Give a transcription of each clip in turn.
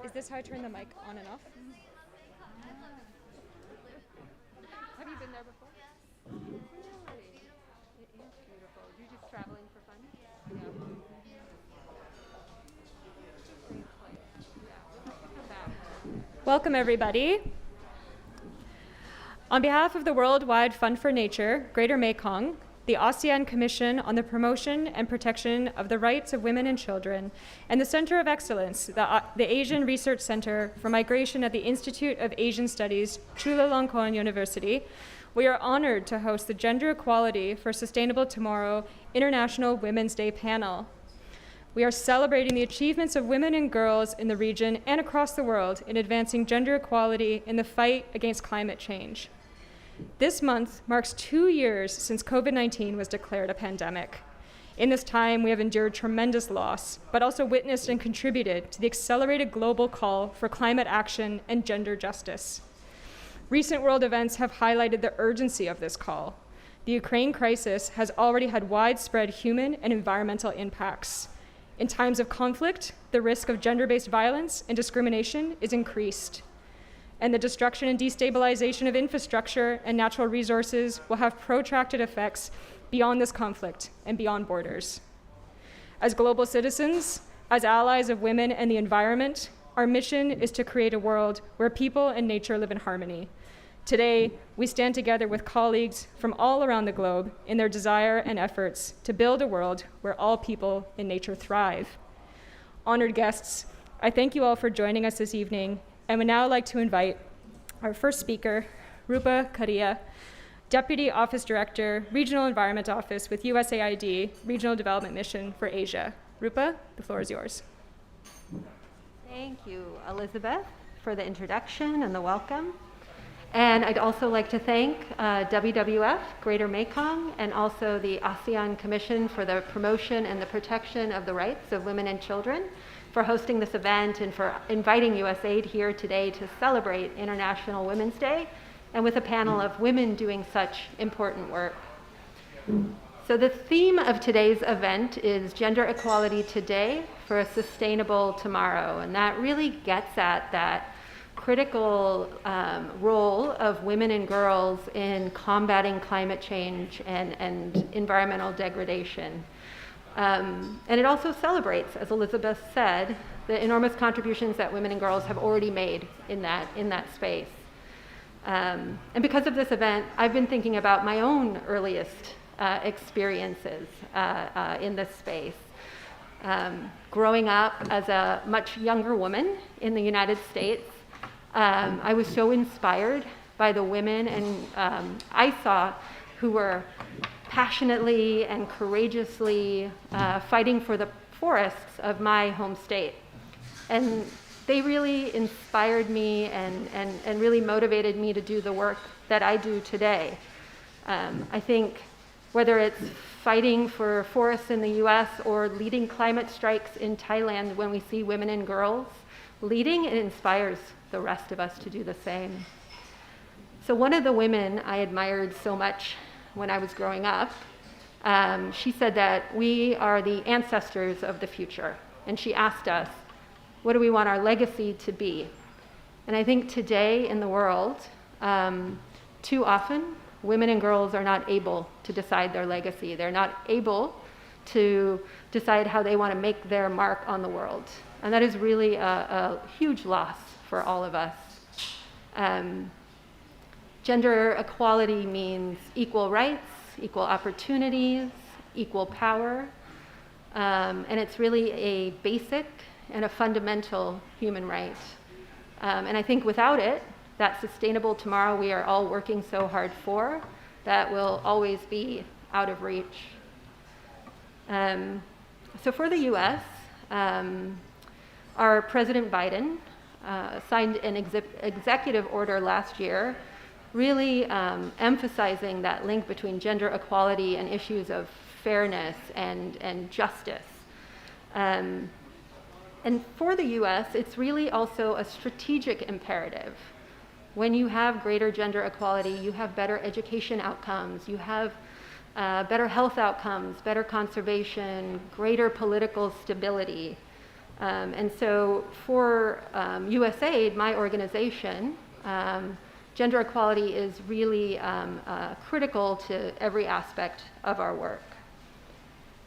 Is this how I turn the mic on and off? Have you been there before? Really? It is beautiful. Are you just traveling for fun? Yeah. Great place. Yeah, we'd like to come back. Welcome, everybody. On behalf of the Worldwide Fund for Nature, Greater Mekong, the ASEAN Commission on the Promotion and Protection of the Rights of Women and Children, and the Center of Excellence, the Asian Research Center for Migration at the Institute of Asian Studies, Chulalongkorn University, we are honored to host the Gender Equality for Sustainable Tomorrow International Women's Day panel. We are celebrating the achievements of women and girls in the region and across the world in advancing gender equality in the fight against climate change. This month marks 2 years since COVID-19 was declared a pandemic. In this time, we have endured tremendous loss, but also witnessed and contributed to the accelerated global call for climate action and gender justice. Recent world events have highlighted the urgency of this call. The Ukraine crisis has already had widespread human and environmental impacts. In times of conflict, the risk of gender-based violence and discrimination is increased. And the destruction and destabilization of infrastructure and natural resources will have protracted effects beyond this conflict and beyond borders. As global citizens, as allies of women and the environment, our mission is to create a world where people and nature live in harmony. Today, we stand together with colleagues from all around the globe in their desire and efforts to build a world where all people and nature thrive. Honored guests, I thank you all for joining us this evening, and would now like to invite our first speaker, Roopa Karia, Deputy Office Director, Regional Environment Office with USAID, Regional Development Mission for Asia. Roopa, the floor is yours. Thank you, Elizabeth, for the introduction and the welcome. And I'd also like to thank WWF, Greater Mekong, and also the ASEAN Commission for the Promotion and the Protection of the Rights of Women and Children for hosting this event and for inviting USAID here today to celebrate International Women's Day and with a panel of women doing such important work. So the theme of today's event is Gender Equality Today for a Sustainable Tomorrow, and that really gets at that critical role of women and girls in combating climate change and environmental degradation. And it also celebrates, as Elizabeth said, the enormous contributions that women and girls have already made in that space. And because of this event, I've been thinking about my own earliest experiences in this space. Growing up as a much younger woman in the United States, I was so inspired by the women and I saw who were passionately and courageously fighting for the forests of my home state. And they really inspired me and really motivated me to do the work that I do today. I think whether it's fighting for forests in the US or leading climate strikes in Thailand, when we see women and girls leading, it inspires the rest of us to do the same. So one of the women I admired so much when I was growing up, she said that we are the ancestors of the future. And she asked us, what do we want our legacy to be? And I think today in the world, too often, women and girls are not able to decide their legacy. They're not able to decide how they want to make their mark on the world. And that is really a huge loss for all of us. Gender equality means equal rights, equal opportunities, equal power, and it's really a basic and a fundamental human right. And I think without it, that sustainable tomorrow we are all working so hard for, that will always be out of reach. So for the US, our President Biden signed an executive order last year really emphasizing that link between gender equality and issues of fairness and justice. And for the US, it's really also a strategic imperative. When you have greater gender equality, you have better education outcomes, you have better health outcomes, better conservation, greater political stability. And so for USAID, my organization, gender equality is really critical to every aspect of our work.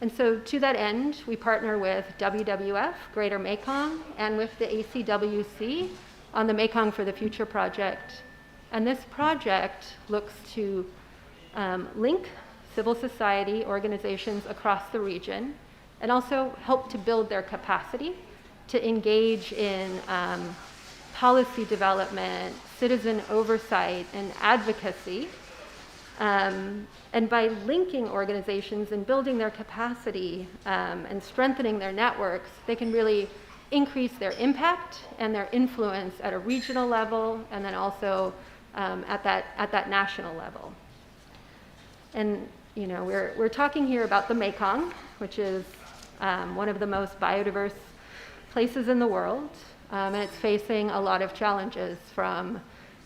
And so to that end, we partner with WWF, Greater Mekong, and with the ACWC on the Mekong for the Future project. And this project looks to link civil society organizations across the region and also help to build their capacity to engage in policy development, citizen oversight, and advocacy. And by linking organizations and building their capacity and strengthening their networks, they can really increase their impact and their influence at a regional level and then also at that national level. And you know, we're talking here about the Mekong, which is one of the most biodiverse places in the world, and it's facing a lot of challenges from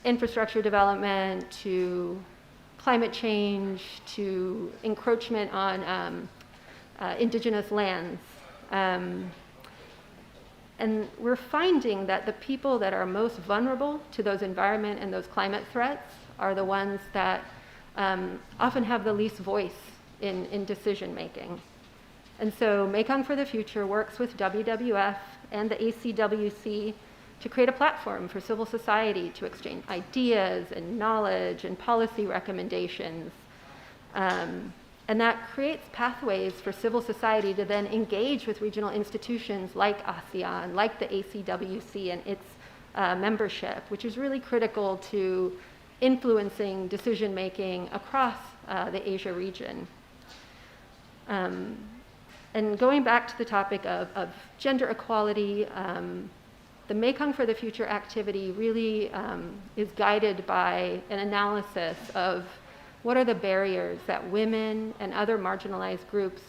infrastructure development to climate change to encroachment on indigenous lands. And we're finding that the people that are most vulnerable to those environment and those climate threats are the ones that often have the least voice in decision making. And so Mekong for the Future works with WWF and the ACWC to create a platform for civil society to exchange ideas and knowledge and policy recommendations. And that creates pathways for civil society to then engage with regional institutions like ASEAN, like the ACWC and its membership, which is really critical to influencing decision-making across the Asia region. And going back to the topic of gender equality, the Mekong for the Future activity really is guided by an analysis of what are the barriers that women and other marginalized groups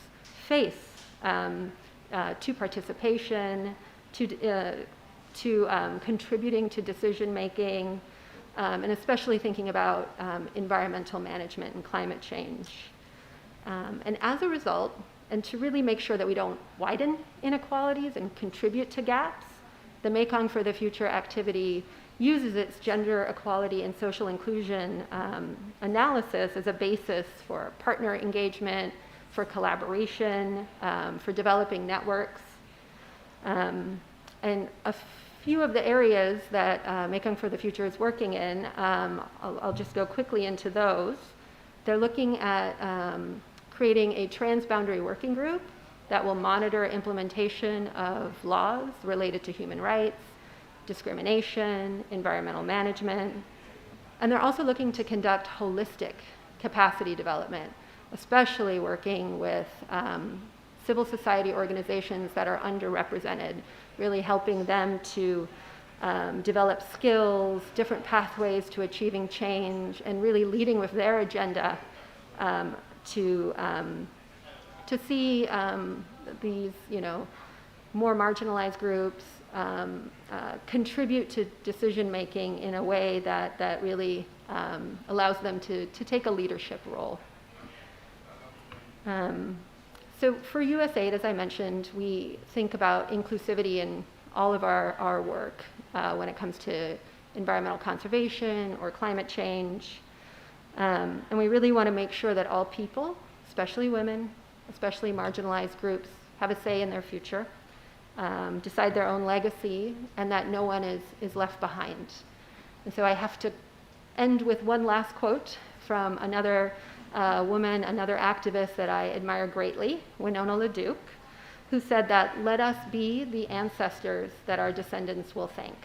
face to participation, to contributing to decision making, and especially thinking about environmental management and climate change. And as a result, and to really make sure that we don't widen inequalities and contribute to gaps, the Mekong for the Future activity uses its gender equality and social inclusion analysis as a basis for partner engagement, for collaboration, for developing networks. And a few of the areas that Mekong for the Future is working in, I'll just go quickly into those. They're looking at creating a transboundary working group that will monitor implementation of laws related to human rights, discrimination, environmental management. And they're also looking to conduct holistic capacity development, especially working with civil society organizations that are underrepresented, really helping them to develop skills, different pathways to achieving change, and really leading with their agenda to see these, more marginalized groups contribute to decision making in a way that really allows them to take a leadership role. So for USAID, as I mentioned, we think about inclusivity in all of our work when it comes to environmental conservation or climate change. And we really want to make sure that all people, especially women, especially marginalized groups, have a say in their future, decide their own legacy, and that no one is left behind. And so I have to end with one last quote from another woman, another activist that I admire greatly, Winona LaDuke, who said that, "Let us be the ancestors that our descendants will thank."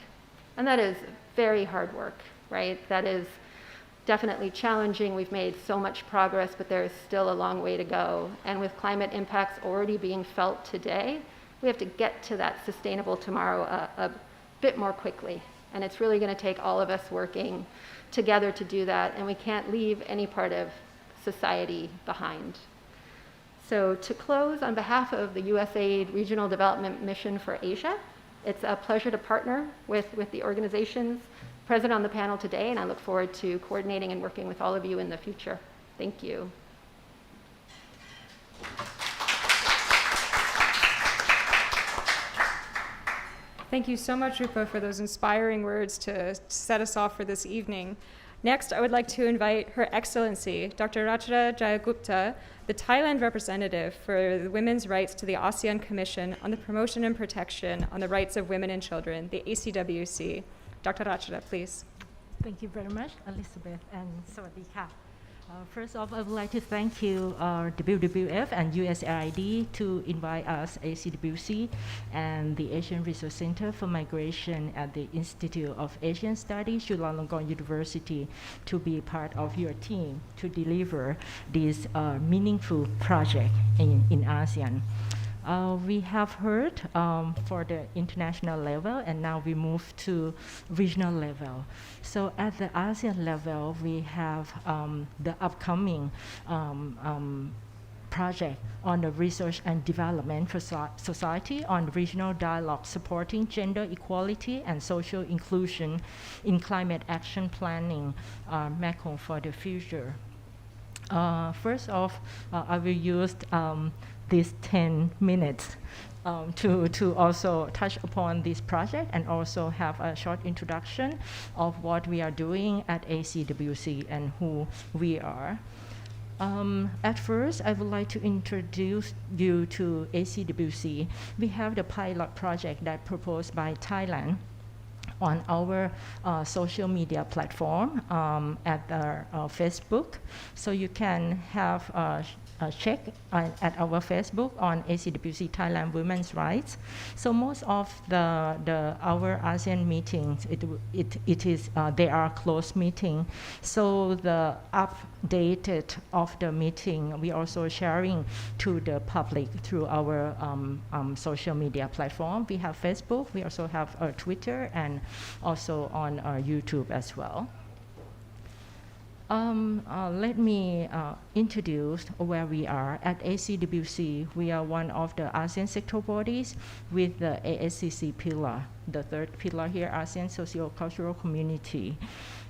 And that is very hard work, right? That is definitely challenging. We've made so much progress, but there is still a long way to go. And with climate impacts already being felt today, we have to get to that sustainable tomorrow a bit more quickly. And it's really going to take all of us working together to do that, and we can't leave any part of society behind. So to close, on behalf of the USAID Regional Development Mission for Asia, it's a pleasure to partner with the organizations present on the panel today, and I look forward to coordinating and working with all of you in the future. Thank you. Thank you so much, Roopa, for those inspiring words to set us off for this evening. Next, I would like to invite Her Excellency, Dr. Rachra Jayagupta, the Thailand representative for the women's rights to the ASEAN Commission on the Promotion and Protection on the Rights of Women and Children, the ACWC. Dr. Rachra, please. Thank you very much, Elizabeth, and Sawadee Ka. First off, I would like to thank you, WWF and USAID, to invite us, ACWC, and the Asian Research Center for Migration at the Institute of Asian Studies, Chulalongkorn University, to be part of your team to deliver this meaningful project in ASEAN. We have heard for the international level, and now we move to regional level. So at the ASEAN level, we have the upcoming project on the research and development for society on regional dialogue supporting gender equality and social inclusion in climate action planning, Mekong for the future. First off, I will use these 10 minutes to also touch upon this project and also have a short introduction of what we are doing at ACWC and who we are. At first, I would like to introduce you to ACWC. We have the pilot project that proposed by Thailand on our social media platform at our Facebook. So you can have check at our Facebook on ACWC Thailand Women's Rights. So most of our ASEAN meetings, they are closed meeting. So the updated of the meeting, we also sharing to the public through our social media platform. We have Facebook, we also have Twitter, and also on YouTube as well. Let me introduce where we are. At ACWC, we are one of the ASEAN sector bodies with the ASCC pillar, the third pillar here, ASEAN Socio-Cultural Community.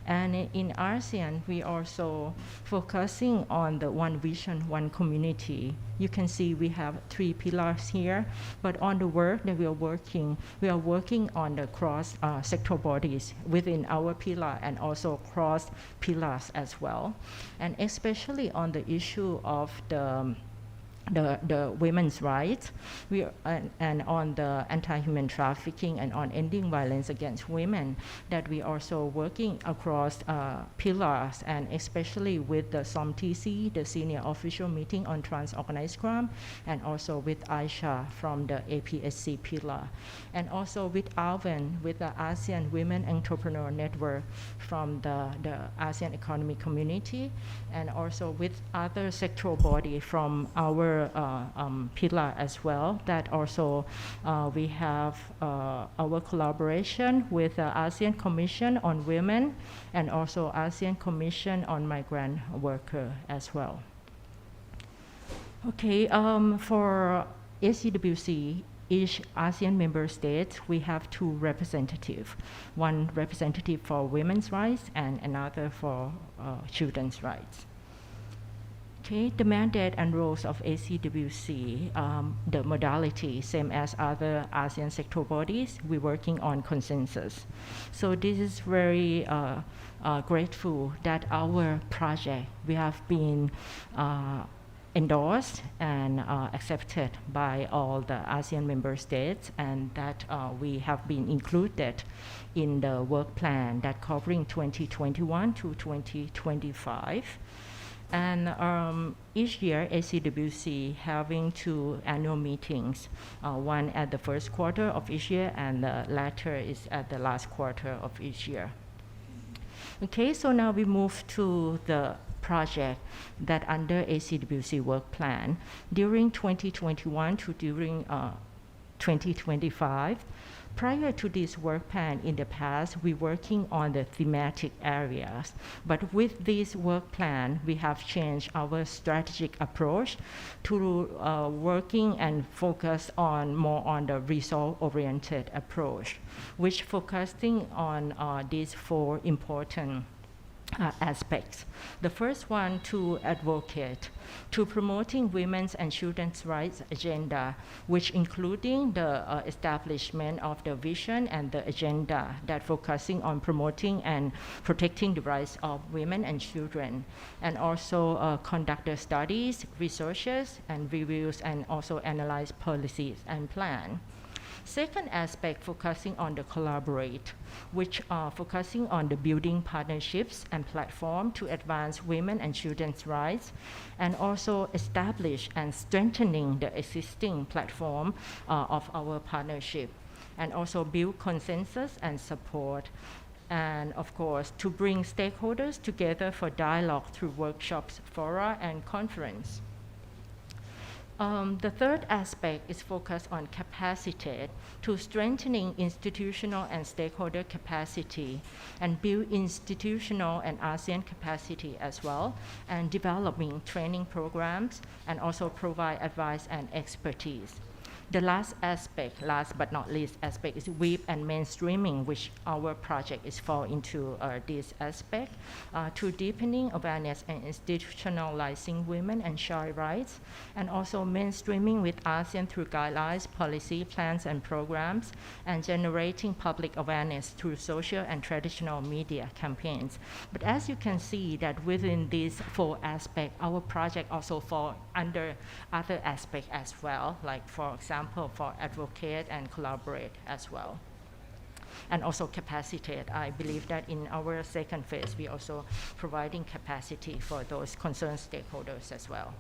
And in ASEAN, we also focusing on the one vision, one community. You can see we have 3 pillars here, but on the work that we are working on the cross sector bodies within our pillar and also cross pillars as well. And especially on the issue of the women's rights, and on the anti-human trafficking and on ending violence against women, that we also working across pillars, and especially with the SOMTC, the Senior Official Meeting on Trans-Organized Crime, and also with Aisha from the APSC pillar, and also with ALVEN, with the ASEAN Women Entrepreneur Network from the ASEAN Economic Community, and also with other sectoral body from our pillar as well, that also we have our collaboration with the ASEAN Commission on Women and also ASEAN Commission on Migrant Worker as well. Okay, for ACWC, each ASEAN member state, we have 2 representatives. One representative for women's rights and another for children's rights. Okay, the mandate and roles of ACWC, the modality, same as other ASEAN sector bodies, we're working on consensus. So this is very grateful that our project, we have been endorsed and accepted by all the ASEAN member states, and that we have been included in the work plan that covering 2021 to 2025. And each year, ACWC having 2 annual meetings, one at the first quarter of each year, and the latter is at the last quarter of each year. Okay, so now we move to the project that under ACWC work plan. During 2021 to during 2025, prior to this work plan in the past, we're working on the thematic areas. But with this work plan, we have changed our strategic approach to working and focus on more on the result-oriented approach, which focusing on these 4 important aspects. The first one, to advocate, to promoting women's and children's rights agenda, which including the establishment of the vision and the agenda that focusing on promoting and protecting the rights of women and children, and also conduct the studies, researches, and reviews, and also analyze policies and plan. Second aspect, focusing on the collaborate, which are focusing on the building partnerships and platform to advance women and children's rights, and also establish and strengthening the existing platform of our partnership, and also build consensus and support, and of course to bring stakeholders together for dialogue through workshops, fora, and conference. The third aspect is focused on capacitate, to strengthening institutional and stakeholder capacity, and build institutional and ASEAN capacity as well, and developing training programs, and also provide advice and expertise. The last aspect, last but not least aspect, is WEAP and mainstreaming, which our project is fall into this aspect, to deepening awareness and institutionalizing women and child rights, and also mainstreaming with ASEAN through guidelines, policy, plans, and programs, and generating public awareness through social and traditional media campaigns. But as you can see that within these four aspects, our project also fall under other aspects as well, like for example, for advocate and collaborate as well. And also capacitate. I believe that in our second phase, we also providing capacity for those concerned stakeholders as well.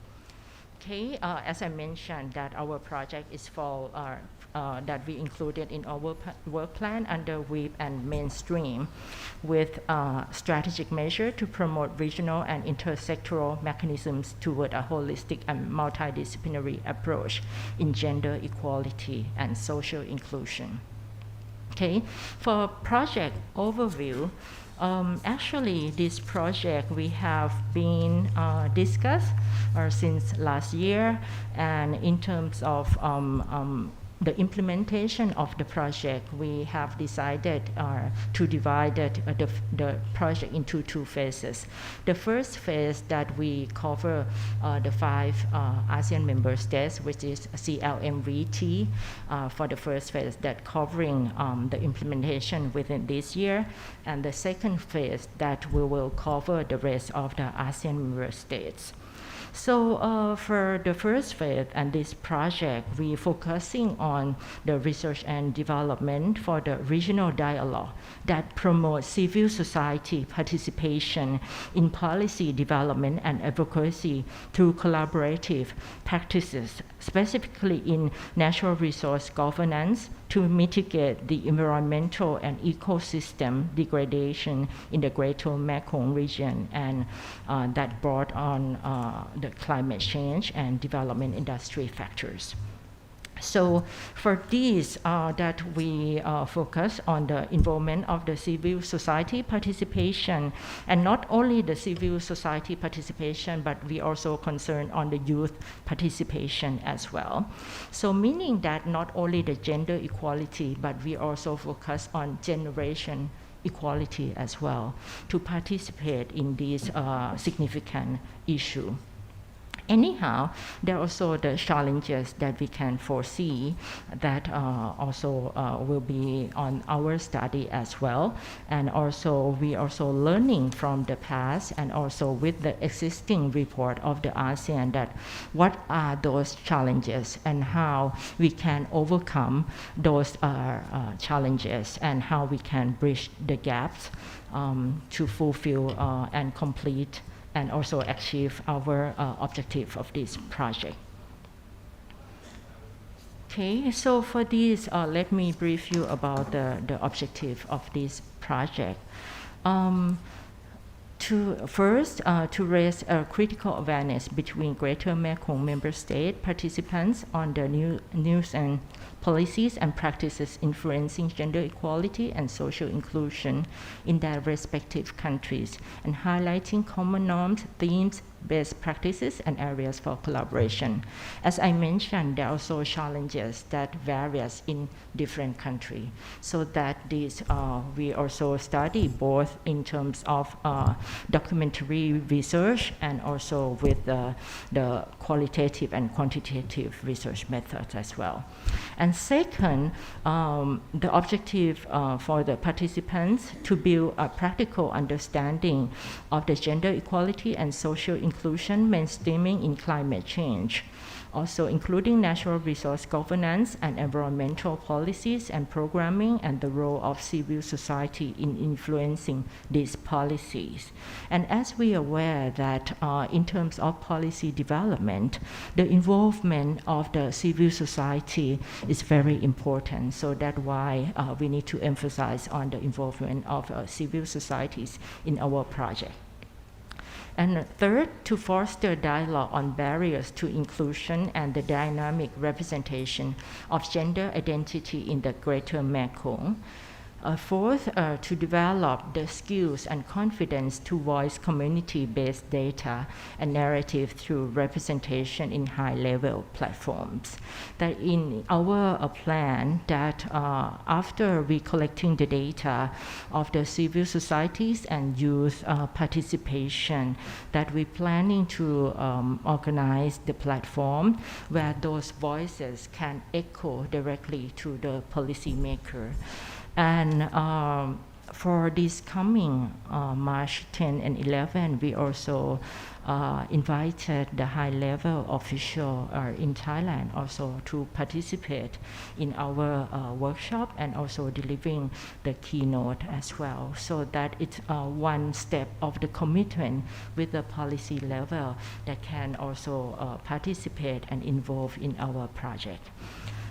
Okay, as I mentioned, that our project is for that we included in our work plan under WEAP and mainstream, with strategic measure to promote regional and intersectoral mechanisms toward a holistic and multidisciplinary approach in gender equality and social inclusion. Okay, for project overview, actually, this project we have been discussed since last year, and in terms of the implementation of the project, we have decided to divide the project into two phases. The first phase that we cover the 5 ASEAN member states, which is CLMVT, for the first phase that covering the implementation within this year, and the second phase that we will cover the rest of the ASEAN member states. So for the first phase and this project, we're focusing on the research and development for the regional dialogue that promotes civil society participation in policy development and advocacy through collaborative practices, specifically in natural resource governance, to mitigate the environmental and ecosystem degradation in the Greater Mekong region, and that brought on the climate change and development industry factors. So for these, that we focus on the involvement of the civil society participation, and not only the civil society participation, but we also concern on the youth participation as well. So meaning that not only the gender equality, but we also focus on generation equality as well to participate in this significant issue. Anyhow, there are also the challenges that we can foresee that also will be on our study as well. And also, we also learning from the past, and also with the existing report of the ASEAN, that what are those challenges and how we can overcome those challenges, and how we can bridge the gaps to fulfill and complete and also achieve our objective of this project. Okay, so for this, let me brief you about the objective of this project. To raise a critical awareness between Greater Mekong member state participants on the news and policies and practices influencing gender equality and social inclusion in their respective countries, and highlighting common norms, themes, best practices, and areas for collaboration. As I mentioned, there are also challenges that varies in different countries, so that these we also study both in terms of documentary research and also with the qualitative and quantitative research methods as well. And second, the objective for the participants to build a practical understanding of the gender equality and social inclusion mainstreaming in climate change, also including natural resource governance and environmental policies and programming, and the role of civil society in influencing these policies. And as we are aware that in terms of policy development, the involvement of the civil society is very important. So that's why we need to emphasize on the involvement of civil societies in our project. And third, to foster dialogue on barriers to inclusion and the dynamic representation of gender identity in the Greater Mekong. Fourth, to develop the skills and confidence to voice community-based data and narrative through representation in high-level platforms. That in our plan that after we collecting the data of the civil societies and youth participation, that we're planning to organize the platform where those voices can echo directly to the policymaker. And for this coming March 10 and 11, we also invited the high-level official in Thailand also to participate in our workshop and also delivering the keynote as well. So that it's one step of the commitment with the policy level that can also participate and involve in our project.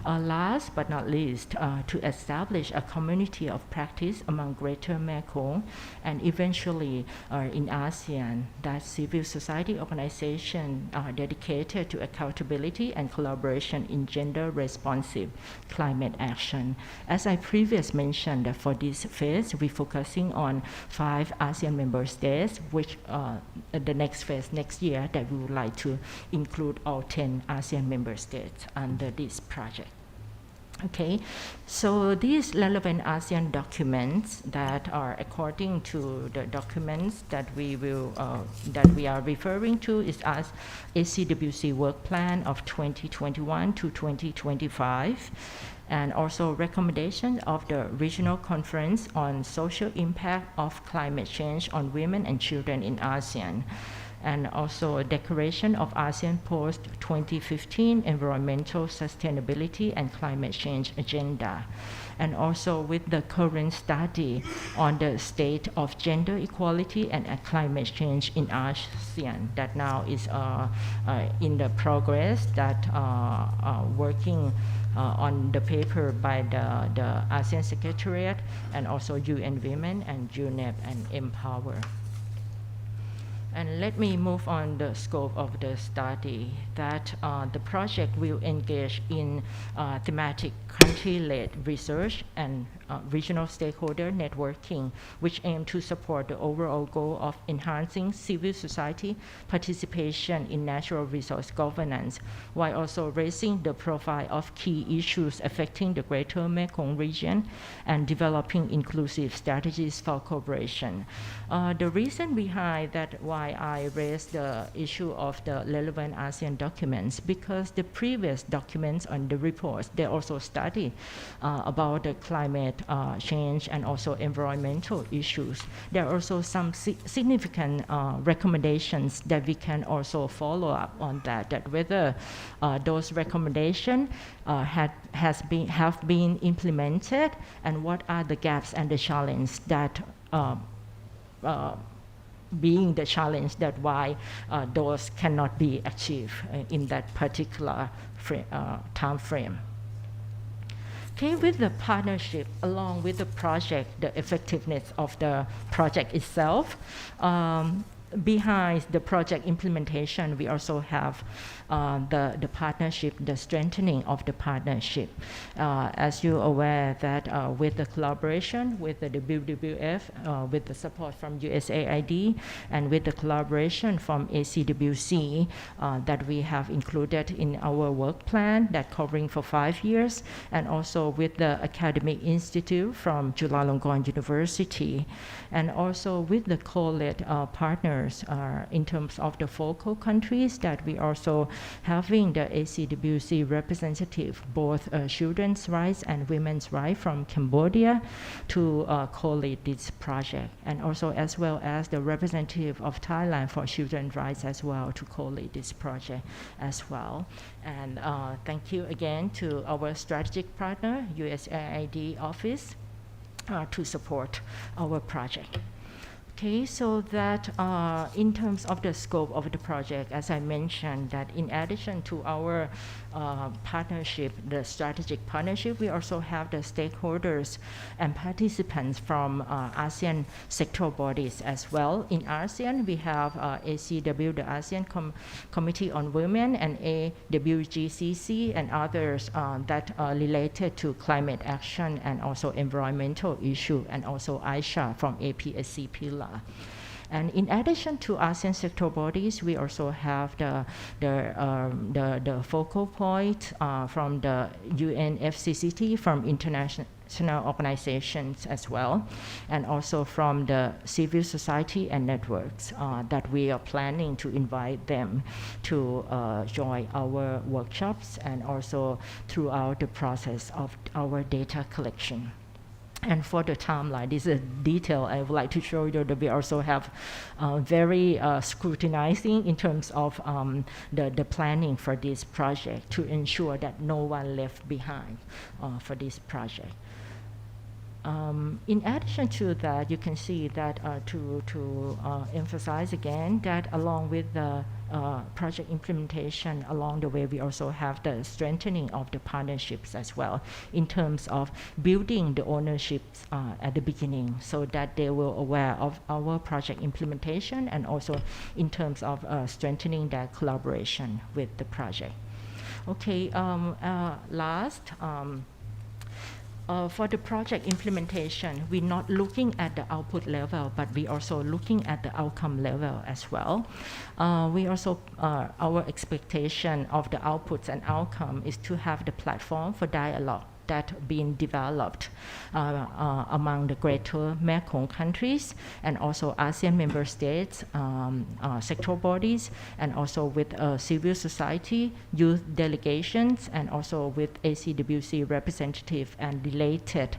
Last but not least, to establish a community of practice among Greater Mekong and eventually in ASEAN, that civil society organizations are dedicated to accountability and collaboration in gender-responsive climate action. As I previously mentioned, for this phase, we're focusing on 5 ASEAN member states, which the next phase next year that we would like to include all 10 ASEAN member states under this project. Okay, so these relevant ASEAN documents that are according to the documents that we are referring to is as ACWC work plan of 2021 to 2025, and also recommendation of the regional conference on social impact of climate change on women and children in ASEAN, and also a declaration of ASEAN post-2015 environmental sustainability and climate change agenda, and also with the current study on the state of gender equality and climate change in ASEAN that now is in the progress that working on the paper by the ASEAN Secretariat and also UN Women and UNEP and Empower. And let me move on the scope of the study, that the project will engage in thematic country-led research and regional stakeholder networking, which aim to support the overall goal of enhancing civil society participation in natural resource governance, while also raising the profile of key issues affecting the Greater Mekong region and developing inclusive strategies for cooperation. The reason behind that why I raised the issue of the relevant ASEAN documents, because the previous documents on the reports, they also study about the climate change and also environmental issues. There are also some significant recommendations that we can also follow up on that whether those recommendations have been implemented, and what are the gaps and the challenges that being the challenge that why those cannot be achieved in that particular time frame. Okay, with the partnership along with the project, the effectiveness of the project itself, behind the project implementation, we also have the partnership, the strengthening of the partnership. As you're aware that with the collaboration with the WWF, with the support from USAID, and with the collaboration from ACWC that we have included in our work plan that covering for 5 years, and also with the academic institute from Chulalongkorn University, and also with the co-led partners in terms of the focal countries that we also having the ACWC representative, both children's rights and women's rights from Cambodia to co-lead this project, and also as well as the representative of Thailand for children's rights as well to co-lead this project as well. And thank you again to our strategic partner, USAID office, to support our project. Okay, so that in terms of the scope of the project, as I mentioned, that in addition to our partnership, the strategic partnership, we also have the stakeholders and participants from ASEAN sectoral bodies as well. In ASEAN, we have ACW, the ASEAN Committee on Women, and AWGCC, and others that are related to climate action and also environmental issue, and also Aisha from APSC pillar. And in addition to ASEAN sectoral bodies, we also have the focal point from the UN FCCT, from international organizations as well, and also from the civil society and networks that we are planning to invite them to join our workshops and also throughout the process of our data collection. And for the timeline, this is a detail I would like to show you that we also have very scrutinizing in terms of the planning for this project to ensure that no one left behind for this project. In addition to that, you can see that to emphasize again that along with the project implementation, along the way we also have the strengthening of the partnerships as well in terms of building the ownerships at the beginning so that they were aware of our project implementation, and also in terms of strengthening their collaboration with the project. Okay, last, for the project implementation, we're not looking at the output level, but we also looking at the outcome level as well. We also, our expectation of the outputs and outcome is to have the platform for dialogue that being developed among the greater Mekong countries and also ASEAN member states, sectoral bodies, and also with civil society, youth delegations, and also with ACWC representative and related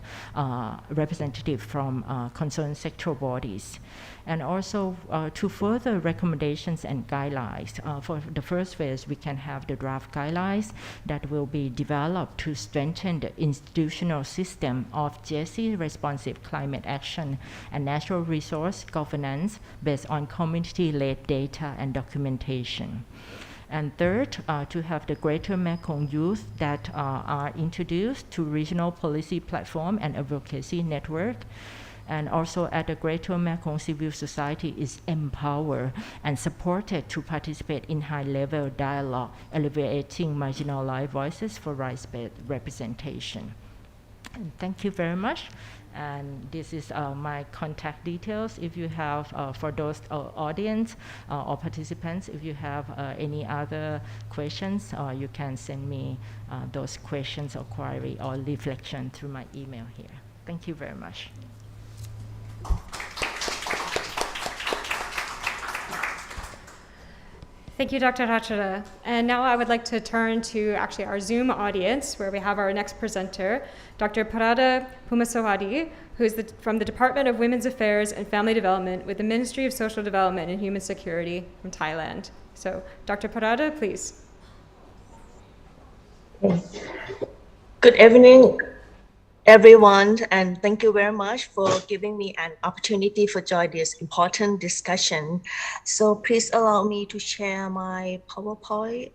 representative from concerned sectoral bodies. And also to further recommendations and guidelines. For the first phase, we can have the draft guidelines that will be developed to strengthen the institutional system of JC responsive climate action and natural resource governance based on community-led data and documentation. And third, to have the Greater Mekong youth that are introduced to regional policy platform and advocacy network. And also at the Greater Mekong civil society is empowered and supported to participate in high-level dialogue, elevating marginalized voices for rights-based representation. And thank you very much. And this is my contact details. If you have, for those audience or participants, if you have any other questions, you can send me those questions or query or reflection through my email here. Thank you very much. Thank you, Dr. Rachara. And now I would like to turn to actually our Zoom audience, where we have our next presenter, Dr. Parada Pumasawadi, who is from the Department of Women's Affairs and Family Development with the Ministry of Social Development and Human Security from Thailand. So, Dr. Parada, please. Good evening, everyone, and thank you very much for giving me an opportunity for join this important discussion. So please allow me to share my PowerPoint.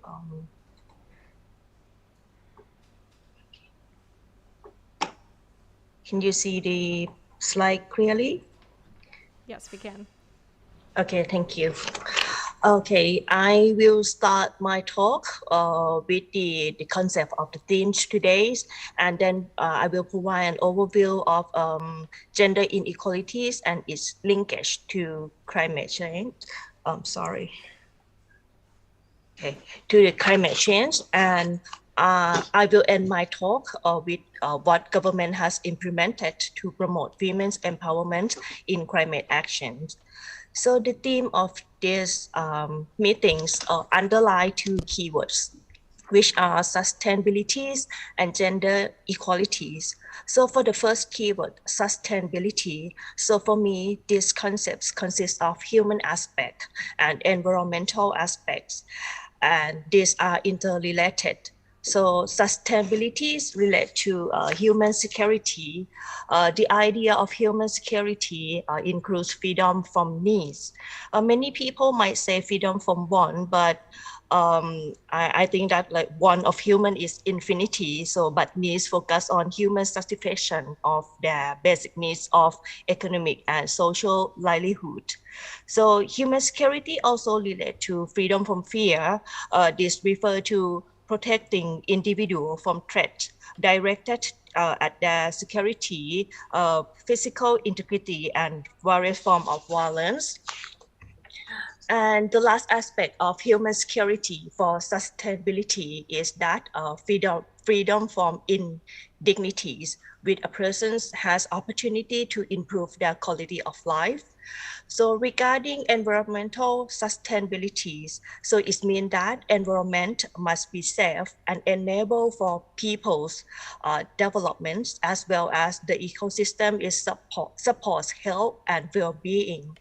Can you see the slide clearly? Yes, we can. Okay, thank you. Okay, I will start my talk with the concept of the themes today, and then I will provide an overview of gender inequalities and its linkage to climate change. Sorry. Okay, to the climate change, and I will end my talk with what government has implemented to promote women's empowerment in climate action. So the theme of these meetings underlie two keywords, which are sustainabilities and gender equalities. So for the first keyword, sustainability, so for me, these concepts consist of human aspect and environmental aspects, and these are interrelated. So sustainabilities relate to human security. The idea of human security includes freedom from needs. Many people might say freedom from want, but I think that like one of human is infinity. So, but needs focus on human satisfaction of their basic needs of economic and social livelihood. So, human security also relate to freedom from fear. This refer to protecting individual from threats directed at their security, physical integrity, and various form of violence. And the last aspect of human security for sustainability is that freedom from indignities, which a person has opportunity to improve their quality of life. So regarding environmental sustainabilities, so it means that environment must be safe and enable for people's development, as well as the ecosystem is supports health and well-being.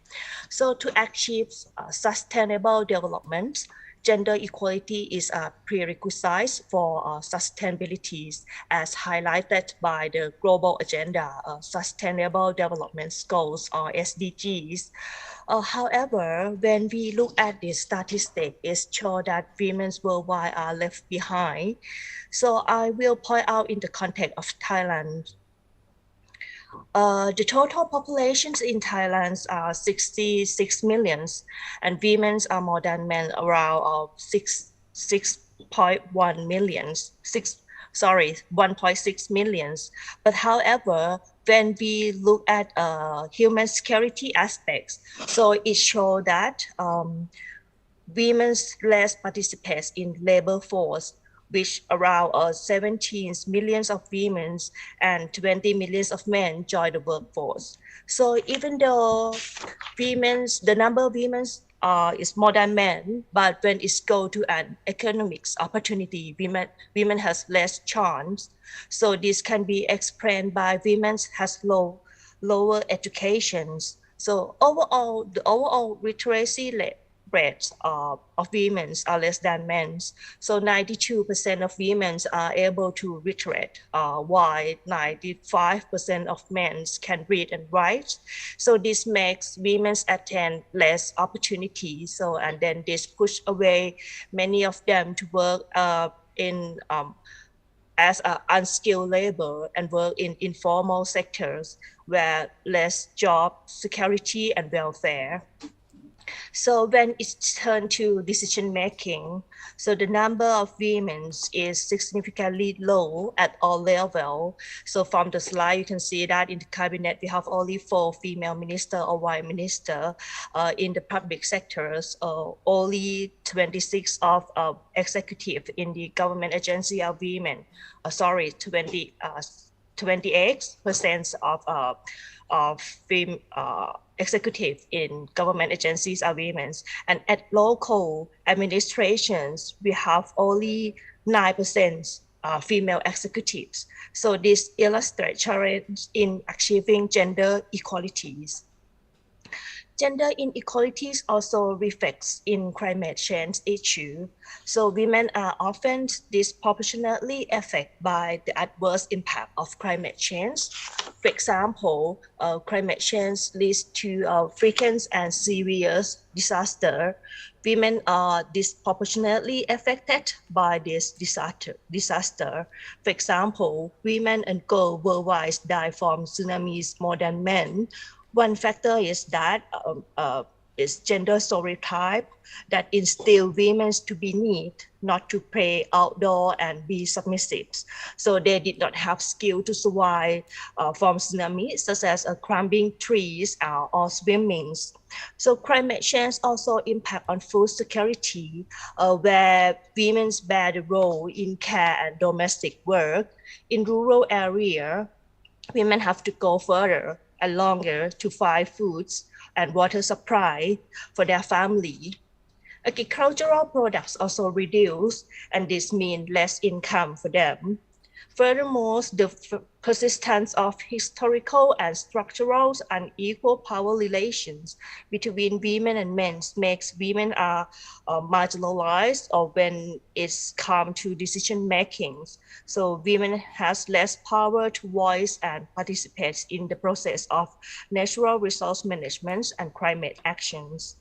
So to achieve sustainable development, gender equality is a prerequisite for sustainability, as highlighted by the Global Agenda Sustainable Development Goals, or SDGs. However, when we look at the statistic, it shows that women worldwide are left behind. So I will point out in the context of Thailand. The total populations in Thailand are 66 millions, and women are more than men, around 6.1 millions. 1.6 millions. But however, when we look at human security aspects, so it shows that women less participate in labor force, which around 17 millions of women and 20 millions of men join the workforce. So even though the number of women is more than men, but when it's go to an economics opportunity, women has less chance. So this can be explained by women has lower educations. So the overall literacy rates of women are less than men. So 92% of women are able to literate, while 95% of men can read and write. So this makes women attend less opportunities. So, and then this push away many of them to work in as unskilled labor and work in informal sectors where less job security and welfare. So when it's turned to decision making, so the number of women is significantly low at all levels. So from the slide, you can see that in the cabinet, we have only 4 female minister or white minister. In the public sectors, only 26 of executive in the government agency are women. 28% of executive in government agencies are women. And at local administrations, we have only 9% female executives. So this illustrates challenge in achieving gender equalities. Gender inequalities also reflects in climate change issue. So women are often disproportionately affected by the adverse impact of climate change. For example, climate change leads to frequent and serious disaster. Women are disproportionately affected by this disaster. For example, women and girls worldwide die from tsunamis more than men. One factor is that is gender stereotype that instill women to be neat, not to play outdoor and be submissive. So they did not have skill to survive from tsunamis, such as climbing trees or swimming. So climate change also impact on food security, where women bear the role in care and domestic work. In rural area, women have to go further and longer to find foods and water supply for their family. Agricultural products also reduce, and this means less income for them. Furthermore, the persistence of historical and structural unequal power relations between women and men makes women marginalized or when it's come to decision making. So women has less power to voice and participate in the process of natural resource management and climate actions.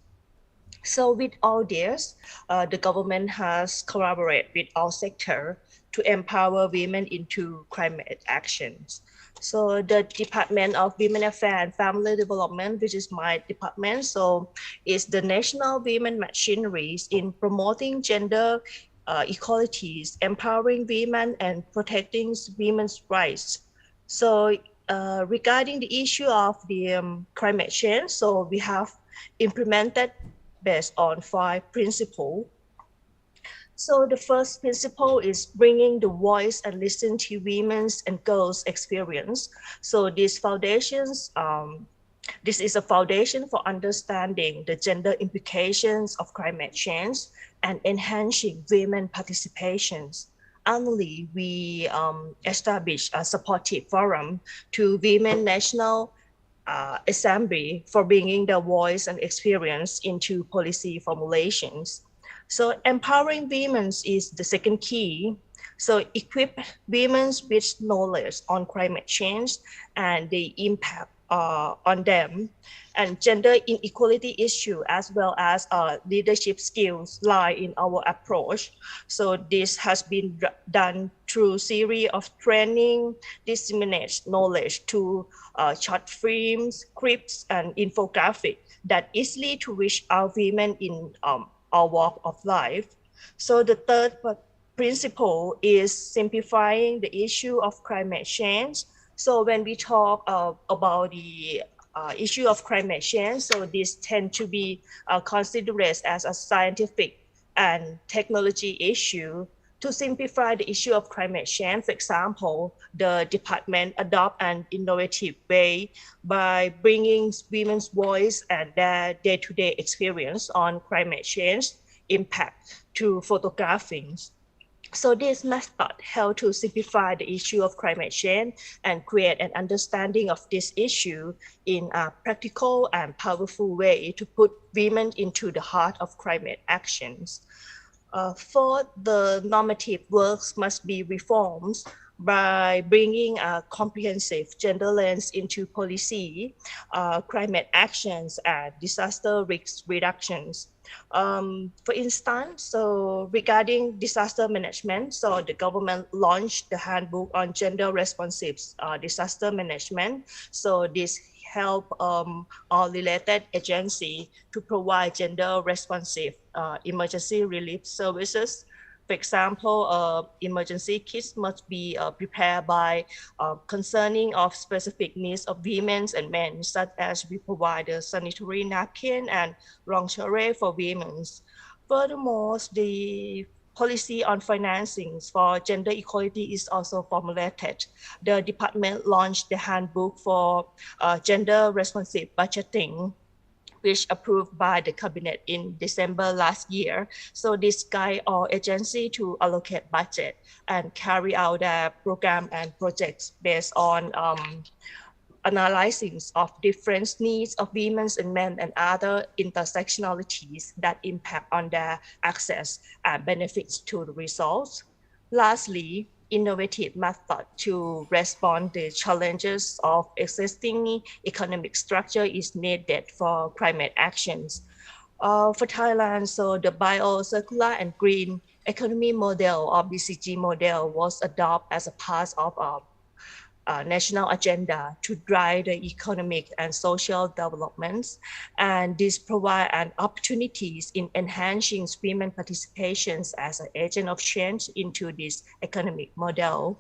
So with all this, the government has collaborated with all sectors to empower women into climate actions. So the Department of Women Affairs and Family Development, which is my department, so is the national women machineries in promoting gender equalities, empowering women and protecting women's rights. So regarding the issue of the climate change, so we have implemented based on 5 principles. So the first principle is bringing the voice and listen to women's and girls' experience. So these foundations, this is a foundation for understanding the gender implications of climate change and enhancing women participations. Annually, we establish a supportive forum to Women National Assembly for bringing their voice and experience into policy formulations. So empowering women is the second key. So equip women with knowledge on climate change and the impact on them, and gender inequality issue as well as leadership skills lie in our approach. So this has been done through series of training, disseminate knowledge to short films, scripts, and infographic that easily to reach our women in our walk of life. So the third principle is simplifying the issue of climate change. So when we talk about the issue of climate change, so this tend to be considered as a scientific and technology issue. To simplify the issue of climate change, for example, the department adopt an innovative way by bringing women's voice and their day-to-day experience on climate change impact to photographing. So this method helps to simplify the issue of climate change and create an understanding of this issue in a practical and powerful way to put women into the heart of climate actions. Fourth, the normative works must be reformed by bringing a comprehensive gender lens into policy, climate actions, and disaster risk reductions. For instance, so regarding disaster management, so the government launched the handbook on gender responsive disaster management. So this help all related agencies to provide gender responsive emergency relief services. For example, emergency kits must be prepared by concerning of specific needs of women and men, such as we provide a sanitary napkin and lingerie for women. Furthermore, the policy on financing for gender equality is also formulated. The department launched the handbook for gender responsive budgeting, which approved by the cabinet in December last year. So this guide all agency to allocate budget and carry out their program and projects based on analysis of different needs of women and men and other intersectionalities that impact on their access and benefits to the results. Lastly, innovative method to respond to challenges of existing economic structure is needed for climate actions. For Thailand, so the bio-circular and green economy model or BCG model was adopted as a part of national agenda to drive the economic and social developments. And this provide opportunities in enhancing women participations as an agent of change into this economic model.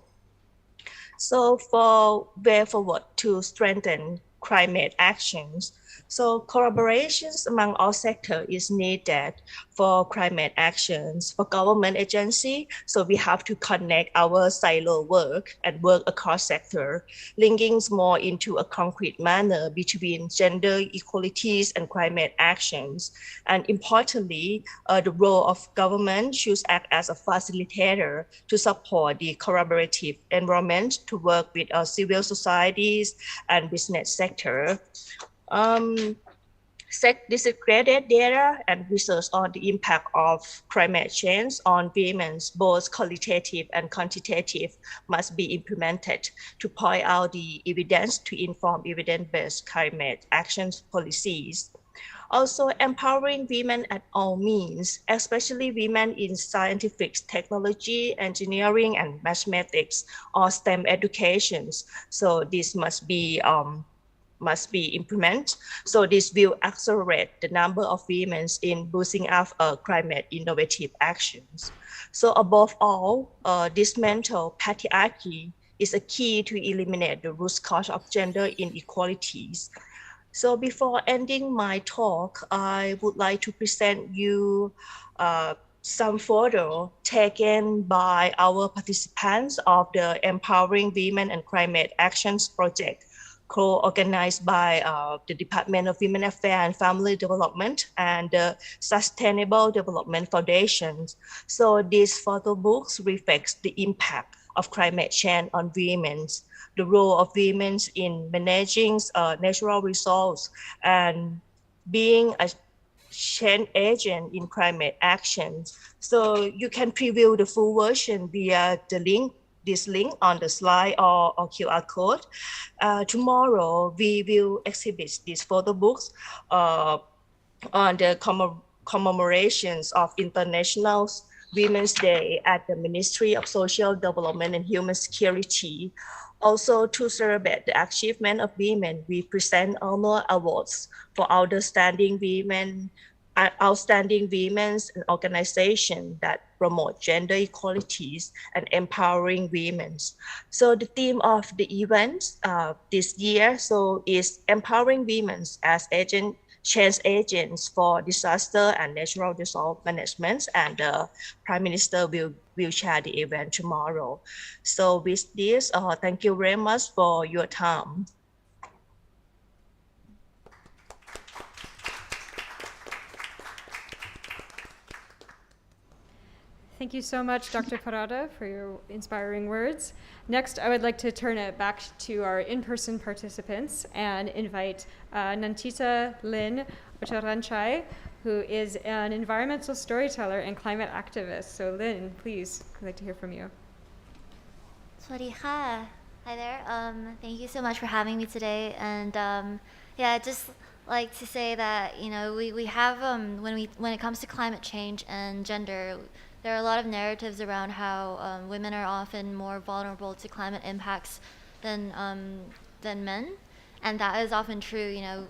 So for way forward to strengthen climate actions, so collaborations among all sectors is needed for climate actions. For government agency, so we have to connect our silo work and work across sector, linking more into a concrete manner between gender equalities and climate actions. And importantly, the role of government should act as a facilitator to support the collaborative environment to work with civil societies and business sector. Disaggregated data and research on the impact of climate change on women, both qualitative and quantitative, must be implemented to point out the evidence to inform evidence-based climate actions policies. Also, empowering women at all means, especially women in scientific technology, engineering, and mathematics, or STEM educations. So this must be implemented. So this will accelerate the number of women in boosting up climate innovative actions. So above all, dismantle patriarchy is a key to eliminate the root cause of gender inequalities. So before ending my talk, I would like to present you some photo taken by our participants of the Empowering Women and Climate Actions project, co-organized by the Department of Women Affairs and Family Development and the Sustainable Development Foundation. So these photo books reflects the impact of climate change on women, the role of women in managing natural resources and being a change agent in climate action. So you can preview the full version via this link on the slide or QR code. Tomorrow, we will exhibit these photo books on the commemorations of International Women's Day at the Ministry of Social Development and Human Security. Also, to celebrate the achievement of women, we present honor awards for outstanding women and organizations that promote gender equalities and empowering women. So the theme of the event this year is empowering women as change agents for disaster and natural resource management, and the Prime Minister will chair the event tomorrow. So with this, thank you very much for your time. Thank you so much, Dr. Parada, for your inspiring words. Next, I would like to turn it back to our in-person participants and invite Nantita Lynn Ocharanchai, who is an environmental storyteller and climate activist. So Lynn, please, I'd like to hear from you. Sawasdee ka. Hi there. Thank you so much for having me today. And yeah, I'd just like to say that, you know, we have, when it comes to climate change and gender, there are a lot of narratives around how women are often more vulnerable to climate impacts than men, and that is often true. You know,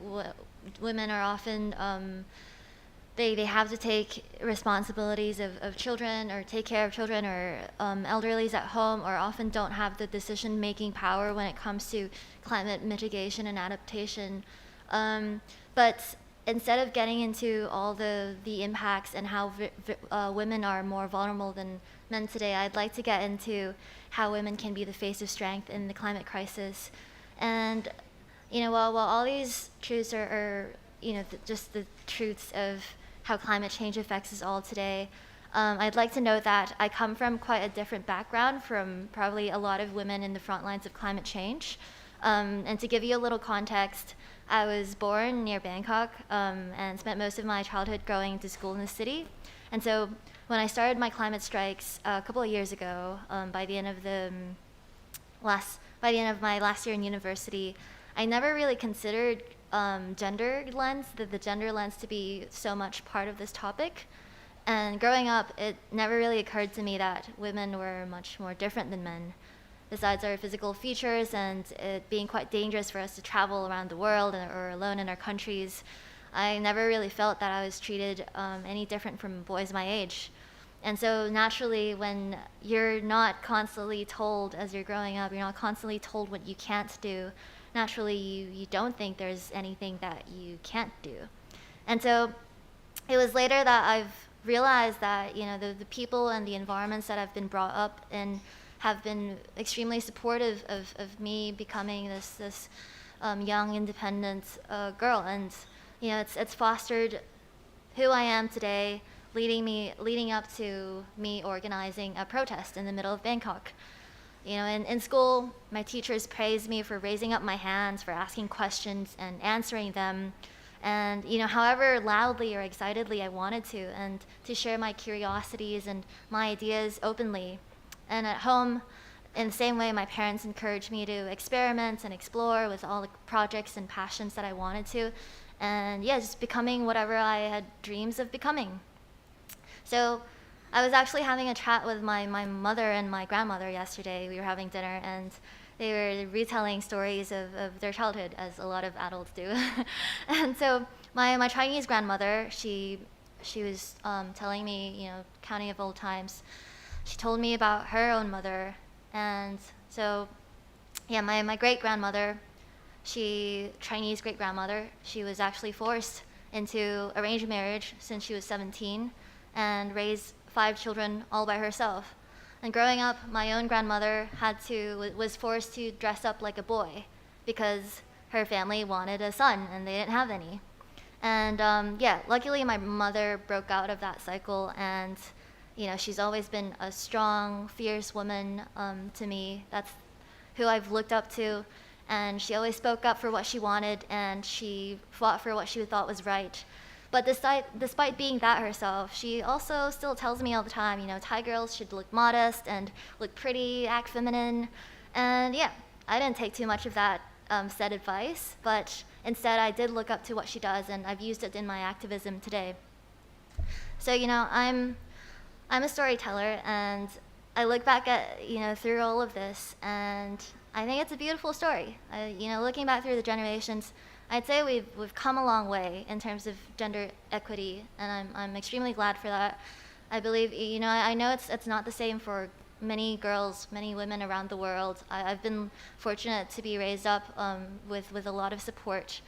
women are often they have to take responsibilities of children or take care of children, or elderlies at home, or often don't have the decision-making power when it comes to climate mitigation and adaptation. But instead of getting into all the impacts and how women are more vulnerable than men today, I'd like to get into how women can be the face of strength in the climate crisis. And, you know, while all these truths are you know, just the truths of how climate change affects us all today, I'd like to note that I come from quite a different background from probably a lot of women in the front lines of climate change. And to give you a little context, I was born near Bangkok and spent most of my childhood going to school in the city. And so when I started my climate strikes a couple of years ago, by the end of my last year in university, I never really considered the gender lens to be so much part of this topic. And growing up, it never really occurred to me that women were much more different than men. besides our physical features and it being quite dangerous for us to travel around the world or alone in our countries, I never really felt that I was treated any different from boys my age. And so naturally, when you're not constantly told as you're growing up, you're not constantly told what you can't do, naturally you don't think there's anything that you can't do. And so it was later that I've realized that, you know, the people and the environments that I've been brought up in have been extremely supportive of me becoming this young, independent girl. And, you know, it's fostered who I am today, leading up to me organizing a protest in the middle of Bangkok. You know, in school, my teachers praised me for raising up my hands, for asking questions and answering them. And, you know, however loudly or excitedly I wanted to, and to share my curiosities and my ideas openly. And at home, in the same way, my parents encouraged me to experiment and explore with all the projects and passions that I wanted to. And yeah, just becoming whatever I had dreams of becoming. So I was actually having a chat with my mother and my grandmother yesterday. We were having dinner, and they were retelling stories of their childhood, as a lot of adults do. And so my Chinese grandmother, she was telling me, you know, counting of old times. She told me about her own mother. And so, yeah, my great-grandmother, Chinese great-grandmother, she was actually forced into arranged marriage since she was 17 and raised 5 children all by herself. And growing up, my own grandmother was forced to dress up like a boy because her family wanted a son and they didn't have any. And yeah, luckily my mother broke out of that cycle, and you know, she's always been a strong, fierce woman to me. That's who I've looked up to. And she always spoke up for what she wanted, and she fought for what she thought was right. But despite being that herself, she also still tells me all the time, you know, Thai girls should look modest and look pretty, act feminine. And yeah, I didn't take too much of that said advice, but instead I did look up to what she does, and I've used it in my activism today. So, you know, I'm a storyteller, and I look back at, you know, through all of this, and I think it's a beautiful story. You know, looking back through the generations, I'd say we've come a long way in terms of gender equity, and I'm extremely glad for that. I believe, you know, I know it's not the same for many girls, many women around the world. I've been fortunate to be raised up with a lot of support.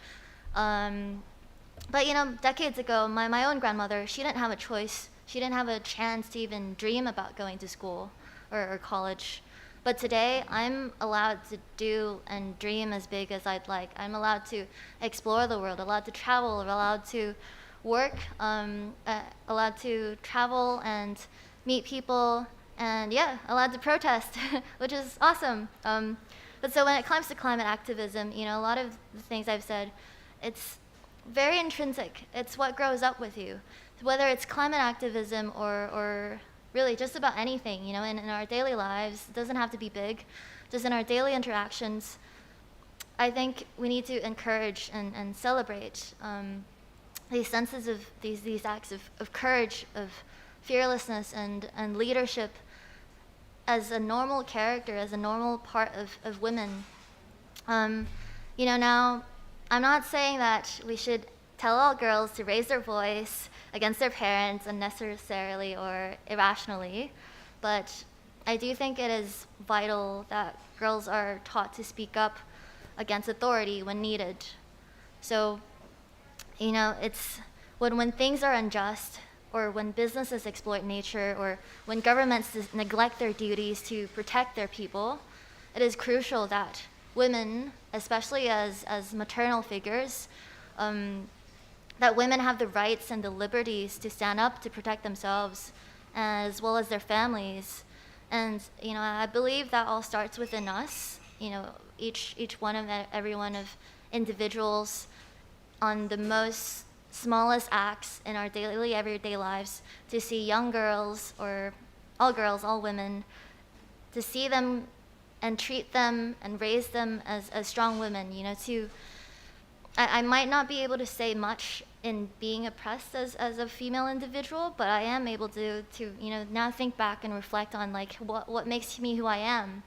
But you know, decades ago, my own grandmother, she didn't have a choice. She didn't have a chance to even dream about going to school or college. But today, I'm allowed to do and dream as big as I'd like. I'm allowed to explore the world, allowed to travel, allowed to work, allowed to travel and meet people, and yeah, allowed to protest, which is awesome. But so when it comes to climate activism, you know, a lot of the things I've said, it's very intrinsic. It's what grows up with you. Whether it's climate activism or really just about anything, you know, in our daily lives, it doesn't have to be big, just in our daily interactions, I think we need to encourage and celebrate these senses of these acts of courage, of fearlessness and leadership as a normal character, as a normal part of women. You know, now, I'm not saying that we should tell all girls to raise their voice against their parents unnecessarily or irrationally, but I do think it is vital that girls are taught to speak up against authority when needed. So, you know, it's when things are unjust, or when businesses exploit nature, or when governments neglect their duties to protect their people, it is crucial that women, especially as maternal figures, that women have the rights and the liberties to stand up to protect themselves as well as their families. And, you know, I believe that all starts within us, you know, each one of every one of individuals on the most smallest acts in our daily, everyday lives, to see young girls, or all women, to see them and treat them and raise them as strong women, you know, I might not be able to say much in being oppressed as a female individual, but I am able to you know, now think back and reflect on like what makes me who I am.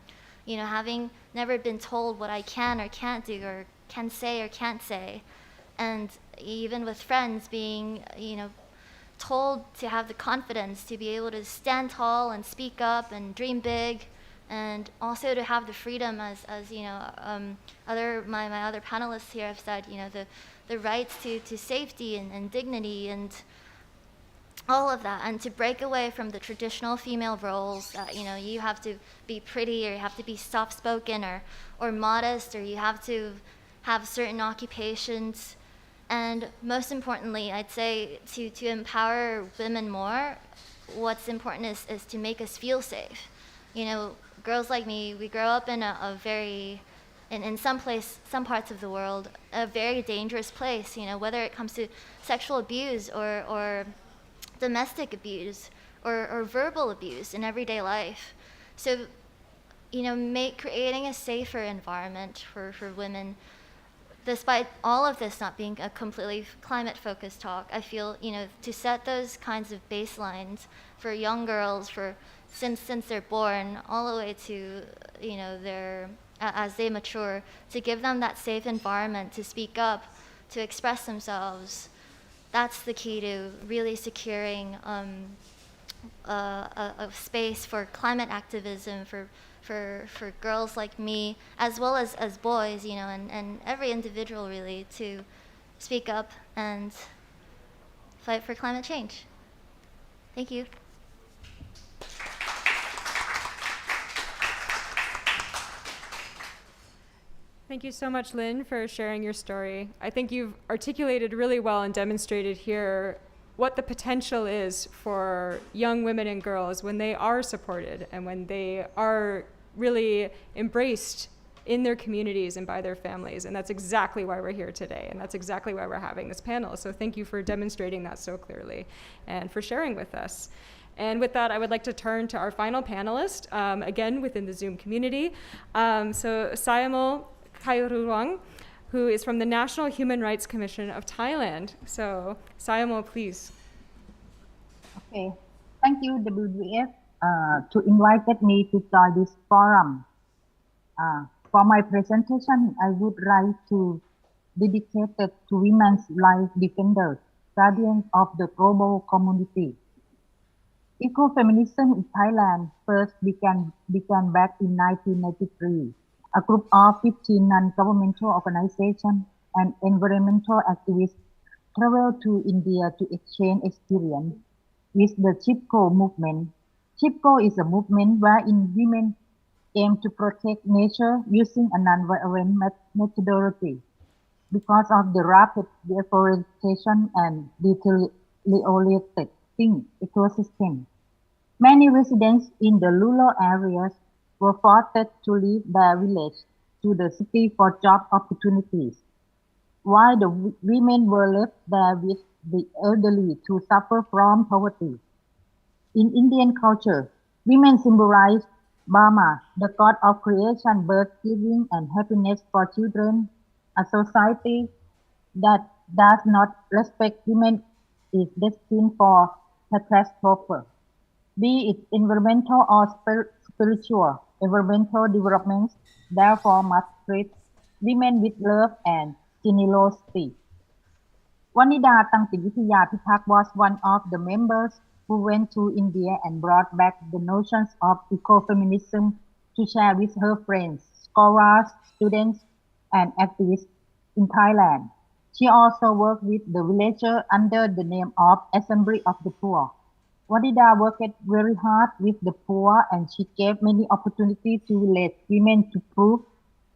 having never been told what I can or can't do or can say or can't say. And even with friends being, told to have the confidence to be able to stand tall and speak up and dream big, and also to have the freedom as my other panelists here have said, the rights to safety and dignity and all of that, and to break away from the traditional female roles that, you have to be pretty or you have to be soft-spoken or modest, or you have to have certain occupations. And most importantly, I'd say to empower women more, what's important is to make us feel safe. Girls like me, we grow up in a very, in some parts of the world, a very dangerous place, whether it comes to sexual abuse or domestic abuse or verbal abuse in everyday life. So, creating a safer environment for women. Despite all of this not being a completely climate-focused talk, I feel, to set those kinds of baselines for young girls since they're born, all the way to, as they mature, to give them that safe environment to speak up, to express themselves. That's the key to really securing a space for climate activism for girls like me, as well as boys, and every individual really, to speak up and fight for climate change. Thank you. Thank you so much, Lynn, for sharing your story. I think you've articulated really well and demonstrated here what the potential is for young women and girls when they are supported and when they are really embraced in their communities and by their families. And that's exactly why we're here today. And that's exactly why we're having this panel. So thank you for demonstrating that so clearly and for sharing with us. And with that, I would like to turn to our final panelist, again, within the Zoom community. So Sayamol Kairuang, who is from the National Human Rights Commission of Thailand. So Sayamol, please. Okay, thank you, WWF, to invited me to join this forum. For my presentation, I would like to dedicate it to women's rights defenders, guardians of the global community. Ecofeminism in Thailand first began back in 1993. A group of 15 non-governmental organizations and environmental activists traveled to India to exchange experience with the Chipko movement. Chipko is a movement wherein women aim to protect nature using a non-violent methodology. Because of the rapid deforestation and deteriorated ecosystem, many residents in the rural areas were forced to leave their village to the city for job opportunities, while the women were left there with the elderly to suffer from poverty. In Indian culture, women symbolize Brahma, the god of creation, birth, giving, and happiness for children. A society that does not respect women is destined for catastrophe. Be it environmental or spiritual, environmental developments therefore must treat women with love and generosity. Vanida Tangtivittaya was one of the members who went to India and brought back the notions of ecofeminism to share with her friends, scholars, students, and activists in Thailand. She also worked with the villagers under the name of Assembly of the Poor. Vanida worked very hard with the poor, and she gave many opportunities to village women to prove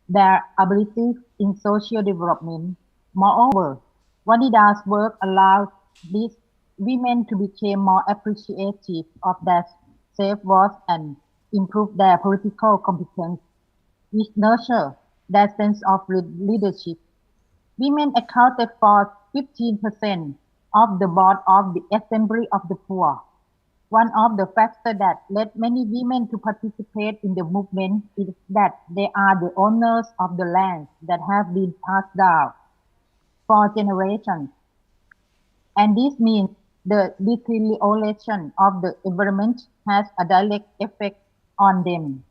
their abilities in social development. Moreover, Vanida's work allowed these women to become more appreciative of their self-worth and improve their political competence, which nurture their sense of leadership. Women accounted for 15% of the board of the Assembly of the Poor. One of the factors that led many women to participate in the movement is that they are the owners of the lands that have been passed down for generations. And this means the deterioration of the environment has a direct effect on them.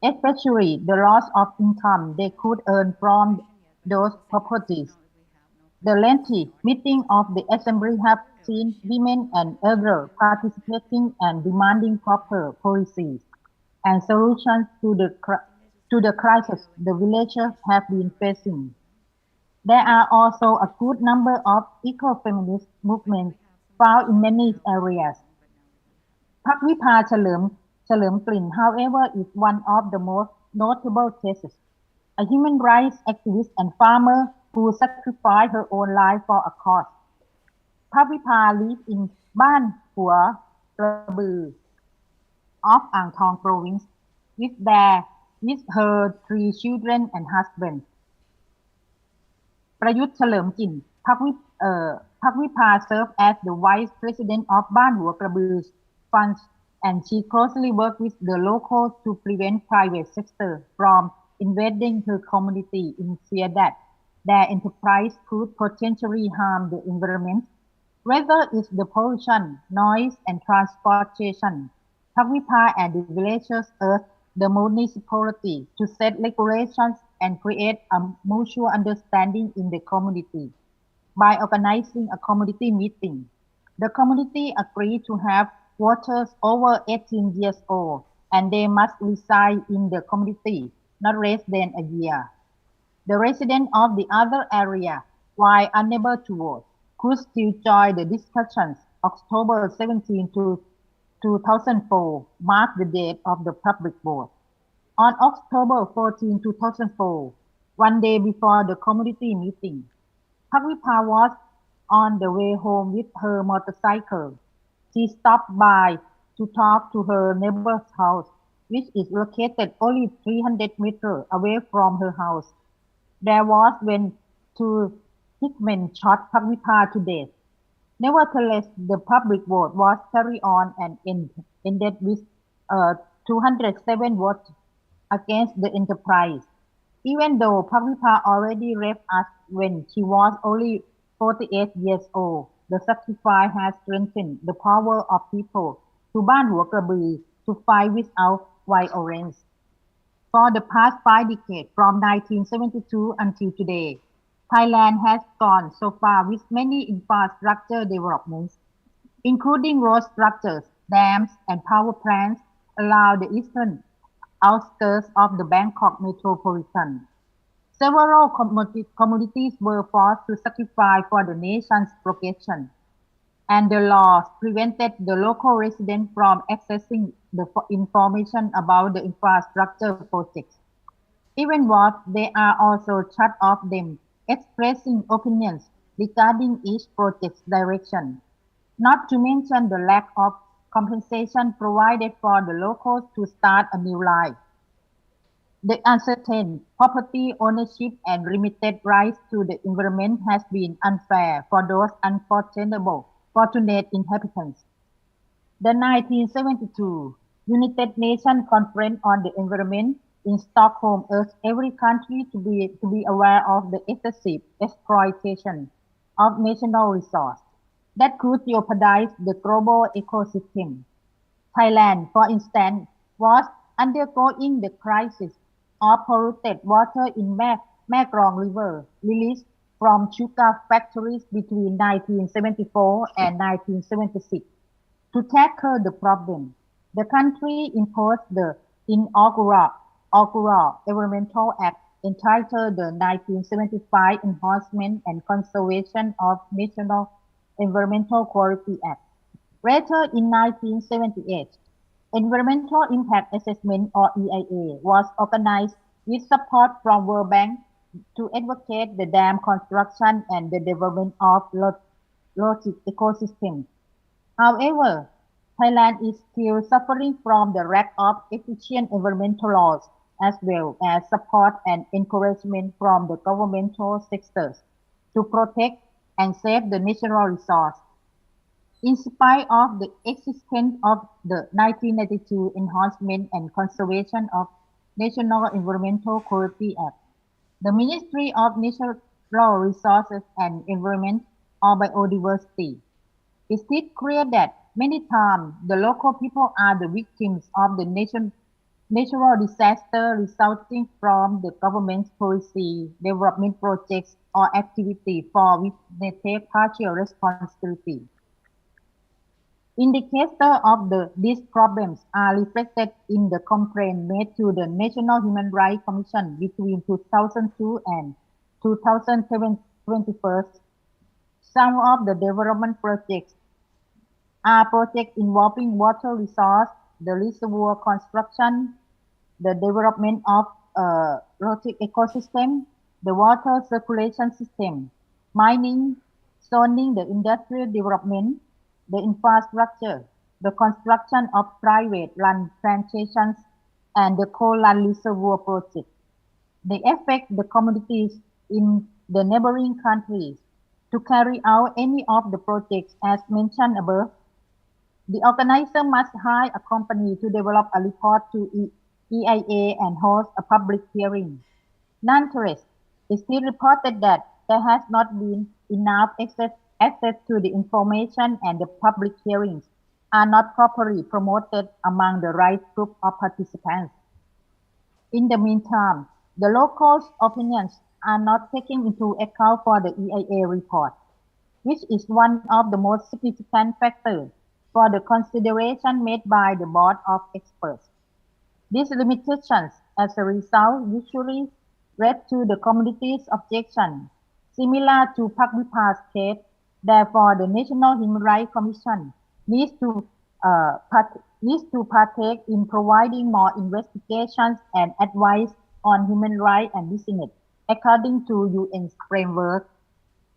especially the loss of income they could earn from those properties. The lengthy meeting of the Assembly have seen women and others participating and demanding proper policies and solutions to the crisis the villagers have been facing. There are also a good number of eco-feminist movements found in many areas. พรรควิภาเฉลิมกลิ่น however, is one of the most notable cases. A human rights activist and farmer who sacrificed her own life for a cause. พรรควิภา lived in บ้านหัวกระบือ of Ang Thong province with her 3 children and husband. ประยุทธ์เฉลิมกลิ่น พรรควิภา served as the vice president of บ้านหัวกระบือ Fund and she closely worked with the locals to prevent private sector from invading her community in fear that their enterprise could potentially harm the environment, whether it's the pollution, noise, and transportation. พรรควิภา and the villagers urged the municipality to set regulations and create a mutual understanding in the community. By organizing a community meeting, the community agreed to have voters over 18 years old and they must reside in the community not less than a year. The residents of the other area, while unable to vote, could still join the discussions. October 17 to 2004 marked the date of the public vote. On October 14, 2004, one day before the community meeting, Thakvipa was on the way home with her motorcycle. She stopped by to talk to her neighbor's house, which is located only 300 meters away from her house. There was when 2 hitmen shot Thakvipa to death. Nevertheless, the public vote was carried on and ended with 207 votes against the enterprise. Even though Thakvipa already left us when she was only 48 years old, the sacrifice has strengthened the power of people to Banhuakabui to fight without violence. For the past 5 decades, from 1972 until today, Thailand has gone so far with many infrastructure developments, including road structures, dams, and power plants along the eastern outskirts of the Bangkok metropolitan. Several communities were forced to sacrifice for the nation's progression, and the laws prevented the local residents from accessing the information about the infrastructure projects. Even worse, they are also shut off them expressing opinions regarding each project's direction, not to mention the lack of compensation provided for the locals to start a new life. The uncertain property ownership and limited rights to the environment has been unfair for those fortunate inhabitants. The 1972 United Nations Conference on the Environment in Stockholm urged every country to be aware of the excessive exploitation of national resources that could jeopardize the global ecosystem. Thailand, for instance, was undergoing the crisis of polluted water in Mekong River released from sugar factories between 1974 and 1976. To tackle the problem, the country imposed the inaugural Environmental Act entitled the 1975 Enhancement and Conservation of National Environmental Quality Act. Later in 1978, Environmental Impact Assessment or EIA was organized with support from World Bank to advocate the dam construction and the development of logistic ecosystems. However, Thailand is still suffering from the lack of efficient environmental laws as well as support and encouragement from the governmental sectors to protect and save the natural resource. In spite of the existence of the 1992 Enhancement and Conservation of National Environmental Quality Act, the Ministry of Natural Resources and Environment or Biodiversity, it is clear that many times the local people are the victims of the natural disaster resulting from the government's policy, development projects, or activity for which they take partial responsibility. Indicators of these problems are reflected in the complaint made to the National Human Rights Commission between 2002 and 2021. Some of the development projects are projects involving water resource, the reservoir construction, the development of aquatic ecosystem, the water circulation system, mining, zoning, the industrial development, the infrastructure, the construction of private land plantations, and the coal land reservoir project. They affect the communities in the neighboring countries. To carry out any of the projects as mentioned above, the organizer must hire a company to develop a report to EIA and host a public hearing. Nonetheless, it still reported that there has not been enough access to the information, and the public hearings are not properly promoted among the right group of participants. In the meantime, the locals' opinions are not taken into account for the EIA report, which is one of the most significant factors for the consideration made by the board of experts. These limitations, as a result, usually led to the community's objection, similar to Pakdipa's case. Therefore, the National Human Rights Commission needs to partake in providing more investigations and advice on human rights and business according to UN's framework.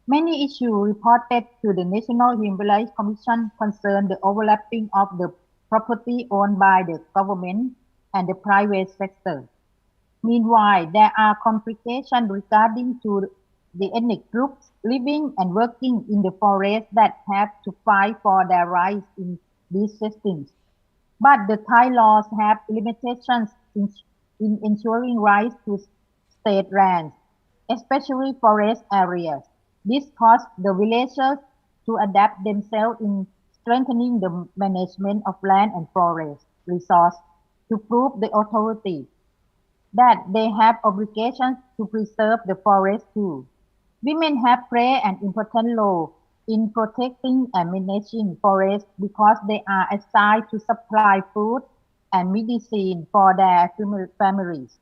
Many issues reported to the National Human Rights Commission concern the overlapping of the property owned by the government and the private sector. Meanwhile, there are complications regarding to the ethnic groups living and working in the forest that have to fight for their rights in these systems. But the Thai laws have limitations in ensuring rights to state lands, especially forest areas. This caused the villagers to adapt themselves in strengthening the management of land and forest resources to prove the authority that they have obligations to preserve the forest too. Women have played an important role in protecting and managing forests because they are assigned to supply food and medicine for their families.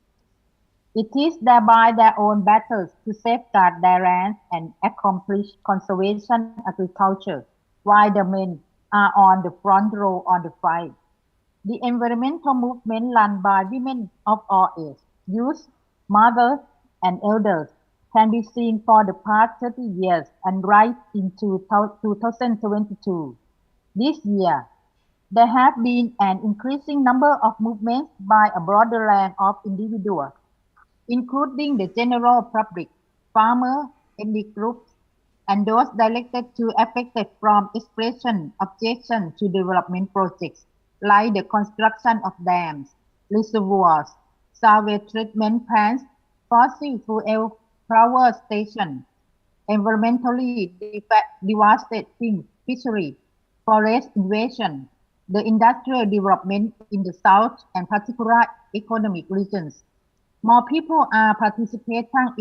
It is thereby their own battles to safeguard their lands and accomplish conservation agriculture, while the men are on the front row on the fight. The environmental movement run by women of all ages, youth, mothers, and elders can be seen for the past 30 years and right into 2022. This year, there have been an increasing number of movements by a broader range of individuals, including the general public, farmers, ethnic groups, and those directed to affected from expression objection to development projects, like the construction of dams, reservoirs, sewage treatment plants, fossil fuel power stations, environmentally devastating fishery, forest invasion, the industrial development in the South and particular economic regions. More people are participating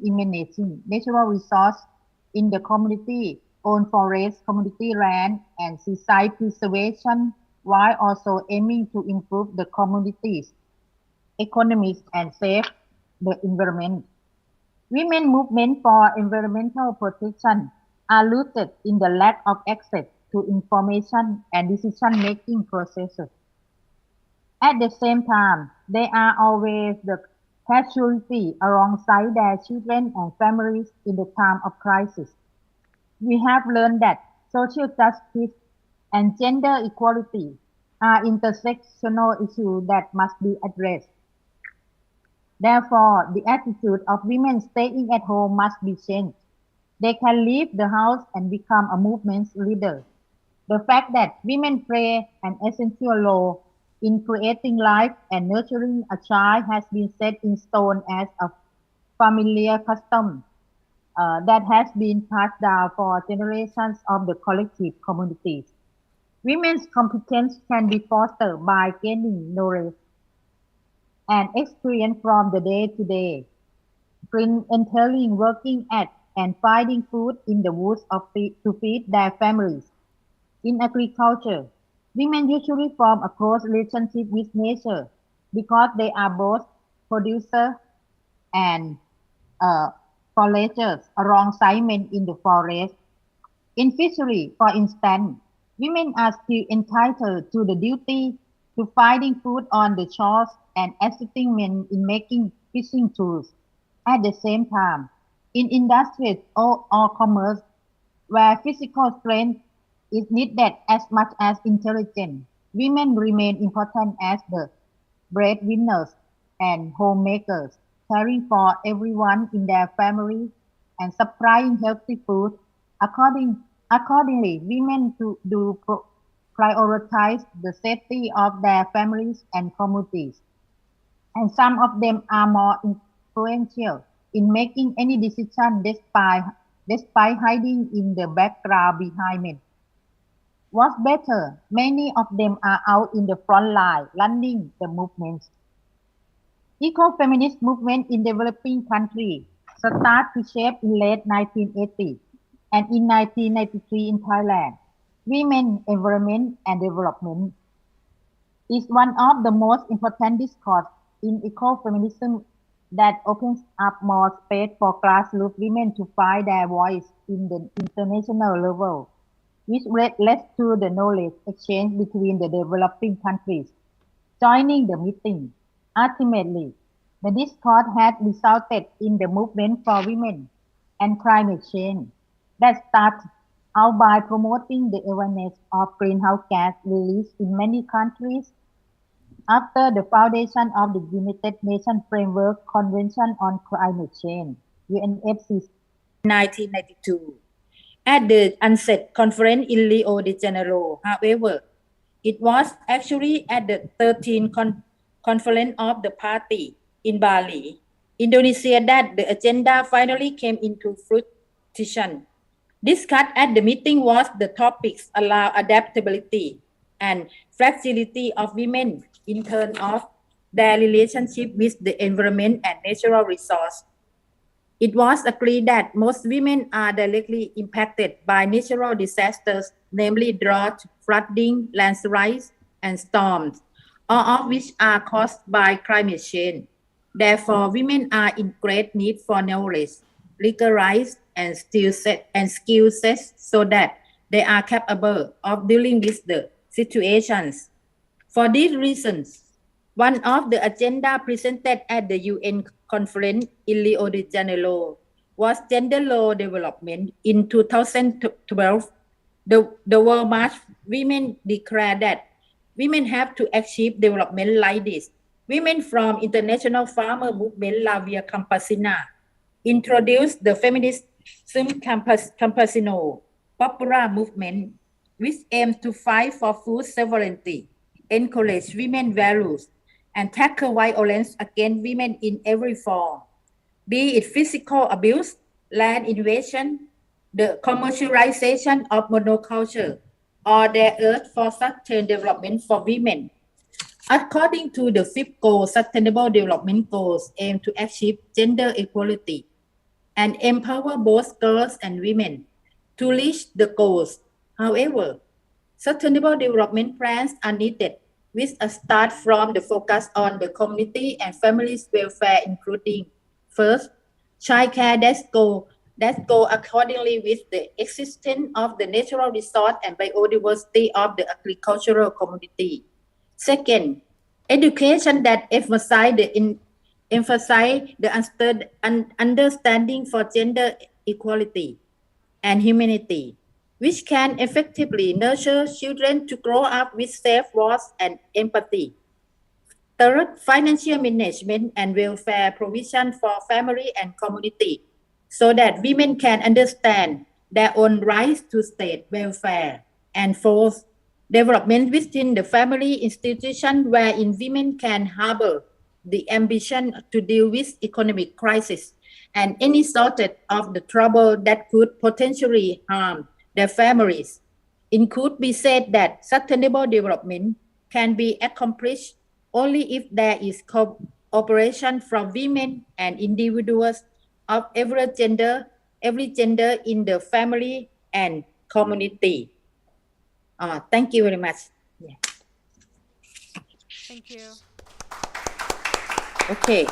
in managing natural resources in the community-owned forest, community land, and seaside preservation, while also aiming to improve the community's economies and save the environment. Women movement for environmental protection are rooted in the lack of access to information and decision-making processes. At the same time, they are always the casualty alongside their children and families in the time of crisis. We have learned that social justice and gender equality are intersectional issues that must be addressed. Therefore, the attitude of women staying at home must be changed. They can leave the house and become a movement leader. The fact that women play an essential role in creating life and nurturing a child has been set in stone as a familiar custom that has been passed down for generations of the collective communities. Women's competence can be fostered by gaining knowledge and experience from the day to day, entering working at and finding food in the woods to feed their families. In agriculture, women usually form a close relationship with nature because they are both producers and foragers alongside men in the forest. In fishery, for instance, women are still entitled to the duty to finding food on the shores and assisting men in making fishing tools. At the same time, in industries or commerce, where physical strength is needed as much as intelligence, women remain important as the breadwinners and homemakers, caring for everyone in their family and supplying healthy food. Accordingly, women prioritize the safety of their families and communities, and some of them are more influential in making any decision despite hiding in the background behind men. What's better, many of them are out in the front line running the movements. Eco-feminist movement in developing countries started to shape in late 1980s and in 1993 in Thailand. Women, environment and development is one of the most important discourses in ecofeminism that opens up more space for grassroots women to find their voice in the international level, which led to the knowledge exchange between the developing countries joining the meeting. Ultimately, the discourse has resulted in the movement for women and climate change that started out by promoting the awareness of greenhouse gas release in many countries after the foundation of the United Nations Framework Convention on Climate Change, UNFCCC. 1992 at the UNCED conference in Rio de Janeiro. However, it was actually at the 13th conference of the party in Bali, Indonesia that the agenda finally came into fruition. Discussed at the meeting was the topics allow adaptability and flexibility of women in terms of their relationship with the environment and natural resource. It was agreed that most women are directly impacted by natural disasters, namely drought, flooding, landslides, and storms, all of which are caused by climate change. Therefore, women are in great need for knowledge, legal rights, and skill sets so that they are capable of dealing with the situations. For these reasons, one of the agenda presented at the UN conference in Rio de Janeiro was gender law development. In 2012, the World March Women declared that women have to achieve development like this. Women from International Farmer Movement La Via Campesina introduced the feminist Campesino popular movement, which aims to fight for food sovereignty, encourage women's values, and tackle violence against women in every form, be it physical abuse, land invasion, the commercialization of monoculture, or their urge for sustained development for women. According to the fifth goal, Sustainable Development Goals aim to achieve gender equality and empower both girls and women to reach the goals. However, sustainable development plans are needed, which start from the focus on the community and families' welfare, including first, childcare that go accordingly with the existence of the natural resource and biodiversity of the agricultural community. Second, education that emphasize the understanding for gender equality and humanity, which can effectively nurture children to grow up with self-worth and empathy. Third, financial management and welfare provision for family and community, so that women can understand their own rights to state welfare. And fourth, development within the family institution wherein women can harbor the ambition to deal with economic crisis and any sort of the trouble that could potentially harm their families. It could be said that sustainable development can be accomplished only if there is cooperation from women and individuals of every gender in the family and community. Thank you very much. Yeah. Thank you. Okay.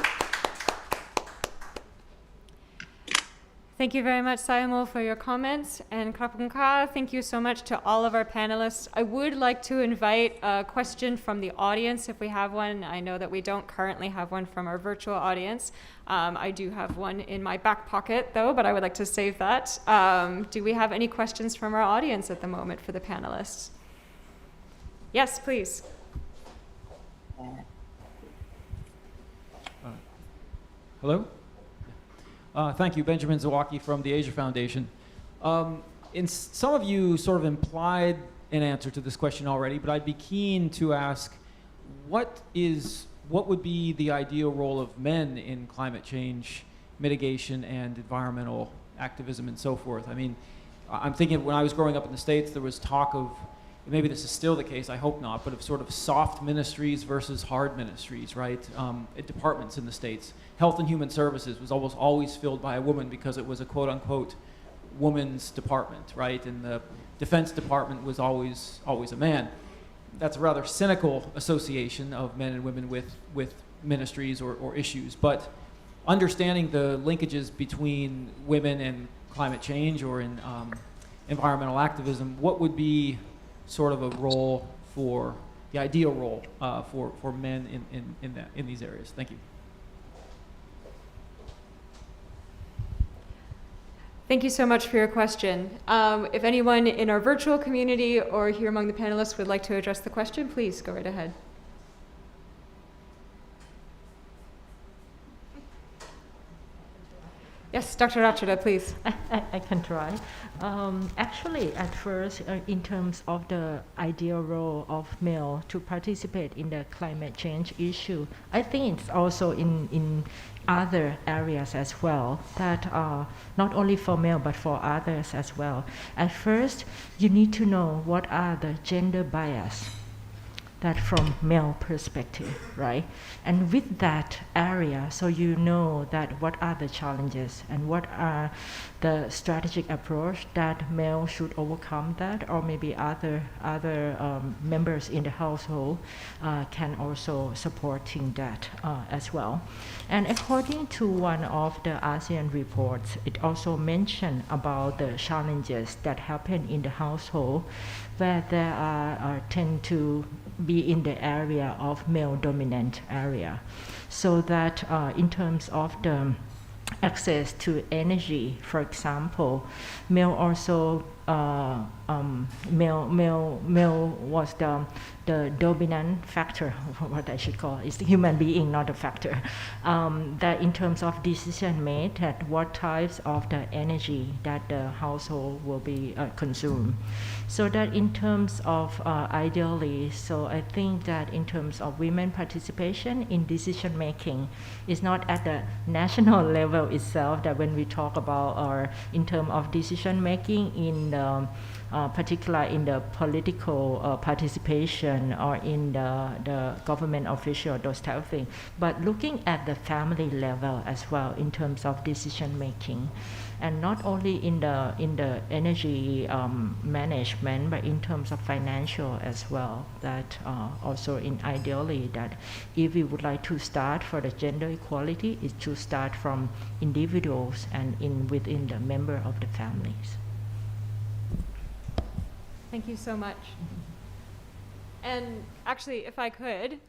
Thank you very much, Saimo, for your comments. And Krapunka, thank you so much to all of our panelists. I would like to invite a question from the audience if we have one. I know that we don't currently have one from our virtual audience. I do have one in my back pocket, though, but I would like to save that. Do we have any questions from our audience at the moment for the panelists? Yes, please. Hello? Thank you, Benjamin Zawacki from the Asia Foundation. Some of you sort of implied an answer to this question already, but I'd be keen to ask, what would be the ideal role of men in climate change mitigation and environmental activism and so forth? I mean, I'm thinking when I was growing up in the States, there was talk of, maybe this is still the case, I hope not, but of sort of soft ministries versus hard ministries, right? Departments in the States. Health and Human Services was almost always filled by a woman because it was a quote unquote woman's department, right? And the Defense Department was always a man. That's a rather cynical association of men and women with ministries or issues, but understanding the linkages between women and climate change or in environmental activism, what would be sort of a role for, the ideal role for men in these areas? Thank you. Thank you so much for your question. If anyone in our virtual community or here among the panelists would like to address the question, please go right ahead. Yes, Dr. Rachida, please. I can try. Actually, at first, in terms of the ideal role of male to participate in the climate change issue, I think it's also in other areas as well, that not only for male but for others as well. At first, you need to know what are the gender bias that from male perspective, right? And with that area, so you know that what are the challenges and what are the strategic approach that male should overcome that, or maybe other members in the household can also supporting that as well. And according to one of the ASEAN reports, it also mentioned about the challenges that happen in the household where there are tend to be in the area of male dominant area, so that in terms of the access to energy, for example, male also male was the dominant factor, what I should call is the human being, not a factor, that in terms of decision made that what types of the energy that the household will be consumed. So that in terms of ideally, so I think that in terms of women participation in decision making is not at the national level itself, that when we talk about or in terms of decision making in particular in the political participation or in the government official, those type of things, but looking at the family level as well in terms of decision making, and not only in the energy management, but in terms of financial as well. That also in ideally that if we would like to start for the gender equality, it should start from individuals and within the member of the families. Thank you so much. And actually, if I could,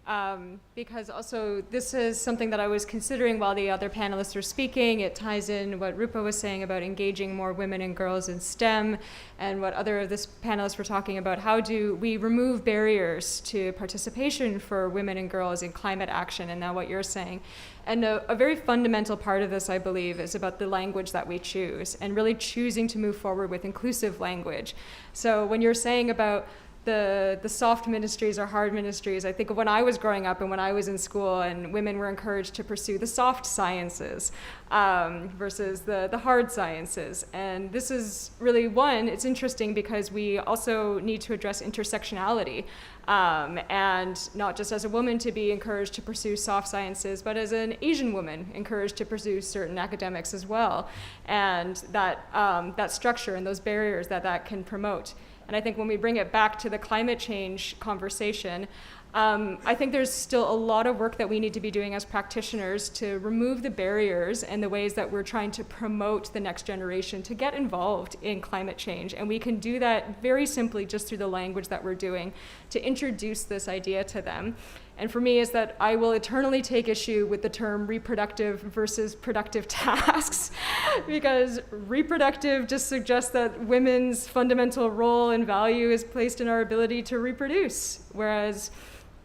because also this is something that I was considering while the other panelists were speaking, it ties in what Roopa was saying about engaging more women and girls in STEM, and what other of this panelists were talking about, how do we remove barriers to participation for women and girls in climate action, and now what you're saying. And a very fundamental part of this, I believe, is about the language that we choose, and really choosing to move forward with inclusive language. So when you're saying about the soft ministries or hard ministries. I think of when I was growing up and when I was in school, and women were encouraged to pursue the soft sciences versus the hard sciences. And this is really it's interesting because we also need to address intersectionality. And not just as a woman to be encouraged to pursue soft sciences, but as an Asian woman encouraged to pursue certain academics as well. And that structure and those barriers that can promote. And I think when we bring it back to the climate change conversation, I think there's still a lot of work that we need to be doing as practitioners to remove the barriers and the ways that we're trying to promote the next generation to get involved in climate change. And we can do that very simply just through the language that we're doing to introduce this idea to them. And for me is that I will eternally take issue with the term reproductive versus productive tasks, because reproductive just suggests that women's fundamental role and value is placed in our ability to reproduce, whereas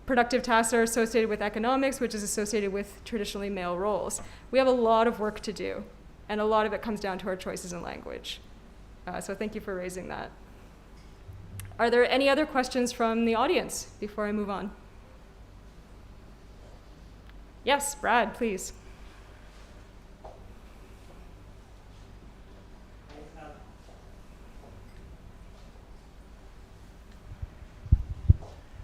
productive tasks are associated with economics, which is associated with traditionally male roles. We have a lot of work to do, and a lot of it comes down to our choices in language. So thank you for raising that. Are there any other questions from the audience before I move on? Yes, Brad, please.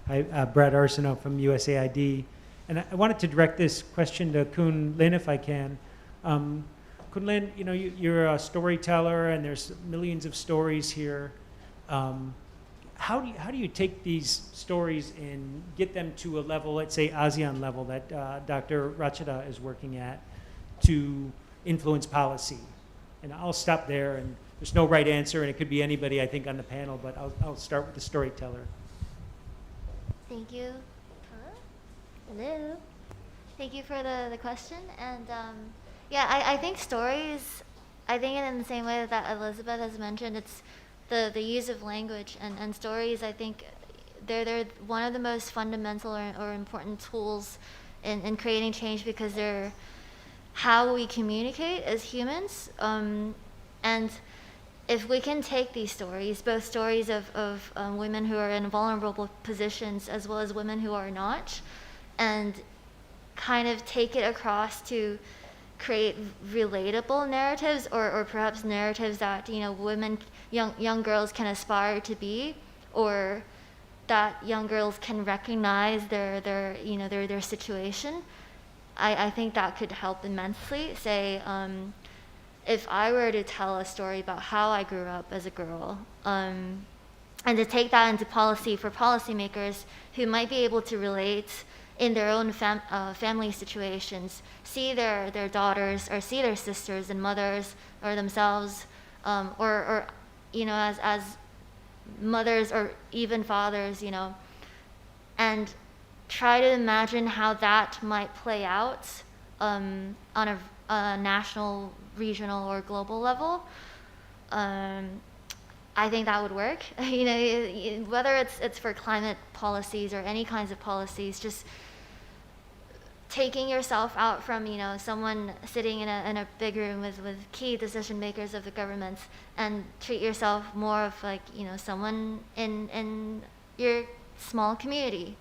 Hi, Brad Arsenault from USAID. And I wanted to direct this question to Kun Lin, if I can. Kun Lin, you're a storyteller, and there's millions of stories here. How do you take these stories and get them to a level, let's say ASEAN level, that Dr. Rachida is working at, to influence policy? And I'll stop there, and there's no right answer, and it could be anybody, I think, on the panel, but I'll start with the storyteller. Thank you. Hello. Thank you for the question. And I think stories, I think in the same way that Elizabeth has mentioned, it's the use of language and stories. I think they're one of the most fundamental or important tools in creating change, because they're how we communicate as humans. And if we can take these stories, both stories of women who are in vulnerable positions as well as women who are not, and kind of take it across to create relatable narratives, or perhaps narratives that women, young girls can aspire to be, or that young girls can recognize their situation. I think that could help immensely. Say, if I were to tell a story about how I grew up as a girl, and to take that into policy for policymakers who might be able to relate in their own family situations, see their daughters or see their sisters and mothers or themselves, or as mothers or even fathers, and try to imagine how that might play out on a national, regional, or global level. I think that would work. Whether it's for climate policies or any kinds of policies, just taking yourself out from someone sitting in a big room with key decision makers of the government, and treat yourself more of like someone in your small community.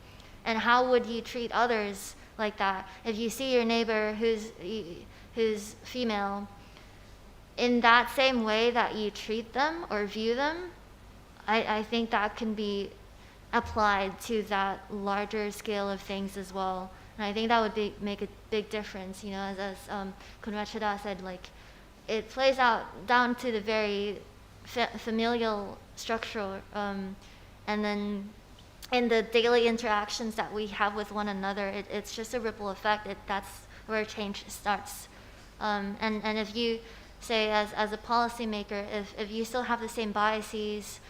And how would you treat others like that? If you see your neighbor who's female, in that same way that you treat them or view them, I think that can be applied to that larger scale of things as well. And I think that would make a big difference. As Kun Rachida said, like, it plays out down to the very familial structure, and then in the daily interactions that we have with one another, it's just a ripple effect. That's where change starts. And if you say, as a policymaker, if you still have the same biases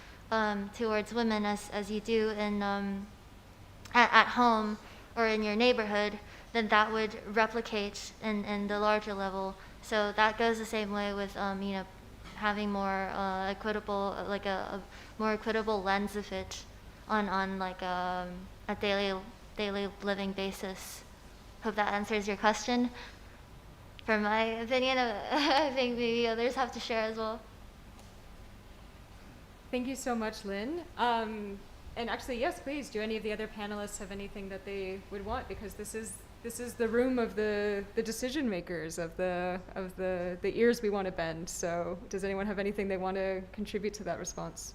towards women as you do in at home or in your neighborhood, then that would replicate in the larger level. So that goes the same way with having more equitable, like a more equitable lens of it on like a daily living basis. Hope that answers your question. For my opinion, I think maybe others have to share as well. Thank you so much, Lynn. And actually, yes, please. Do any of the other panelists have anything that they would want? Because this is the room of the decision makers, of the ears we want to bend. So, does anyone have anything they want to contribute to that response?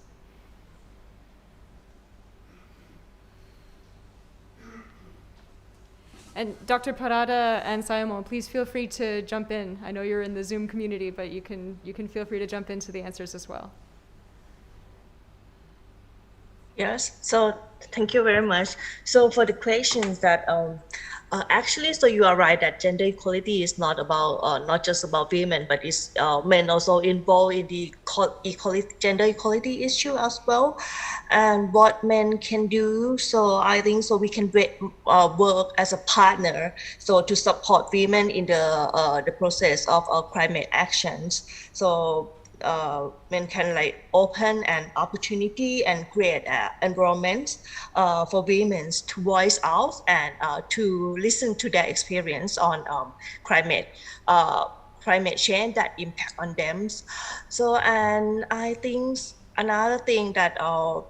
And Dr. Parada and Sayamo, please feel free to jump in. I know you're in the Zoom community, but you can feel free to jump into the answers as well. Yes, so thank you very much. So for the questions that actually, so you are right that gender equality is not about not just about women, but it's men also involved in the gender equality issue as well, and what men can do. So I think so we can work as a partner, so to support women in the process of climate actions. So men can like open an opportunity and create an environment for women to voice out and to listen to their experience on climate change that impact on them. So, and I think another thing that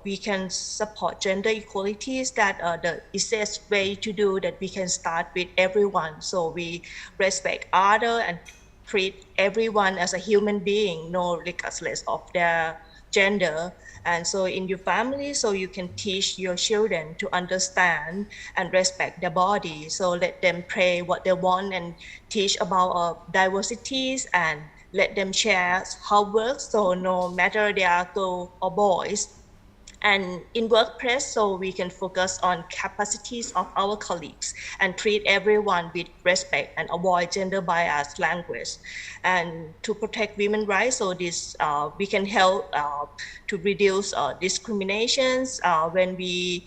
we can support gender equality is that the easiest way to do that we can start with everyone. So we respect other and treat everyone as a human being, no regardless of their gender. And so in your family, so you can teach your children to understand and respect their body. So let them pray what they want and teach about diversities and let them share how it works. So no matter they are girls or boys. And in workplace, so we can focus on capacities of our colleagues and treat everyone with respect and avoid gender biased language. And to protect women's rights, so this we can help to reduce discriminations when we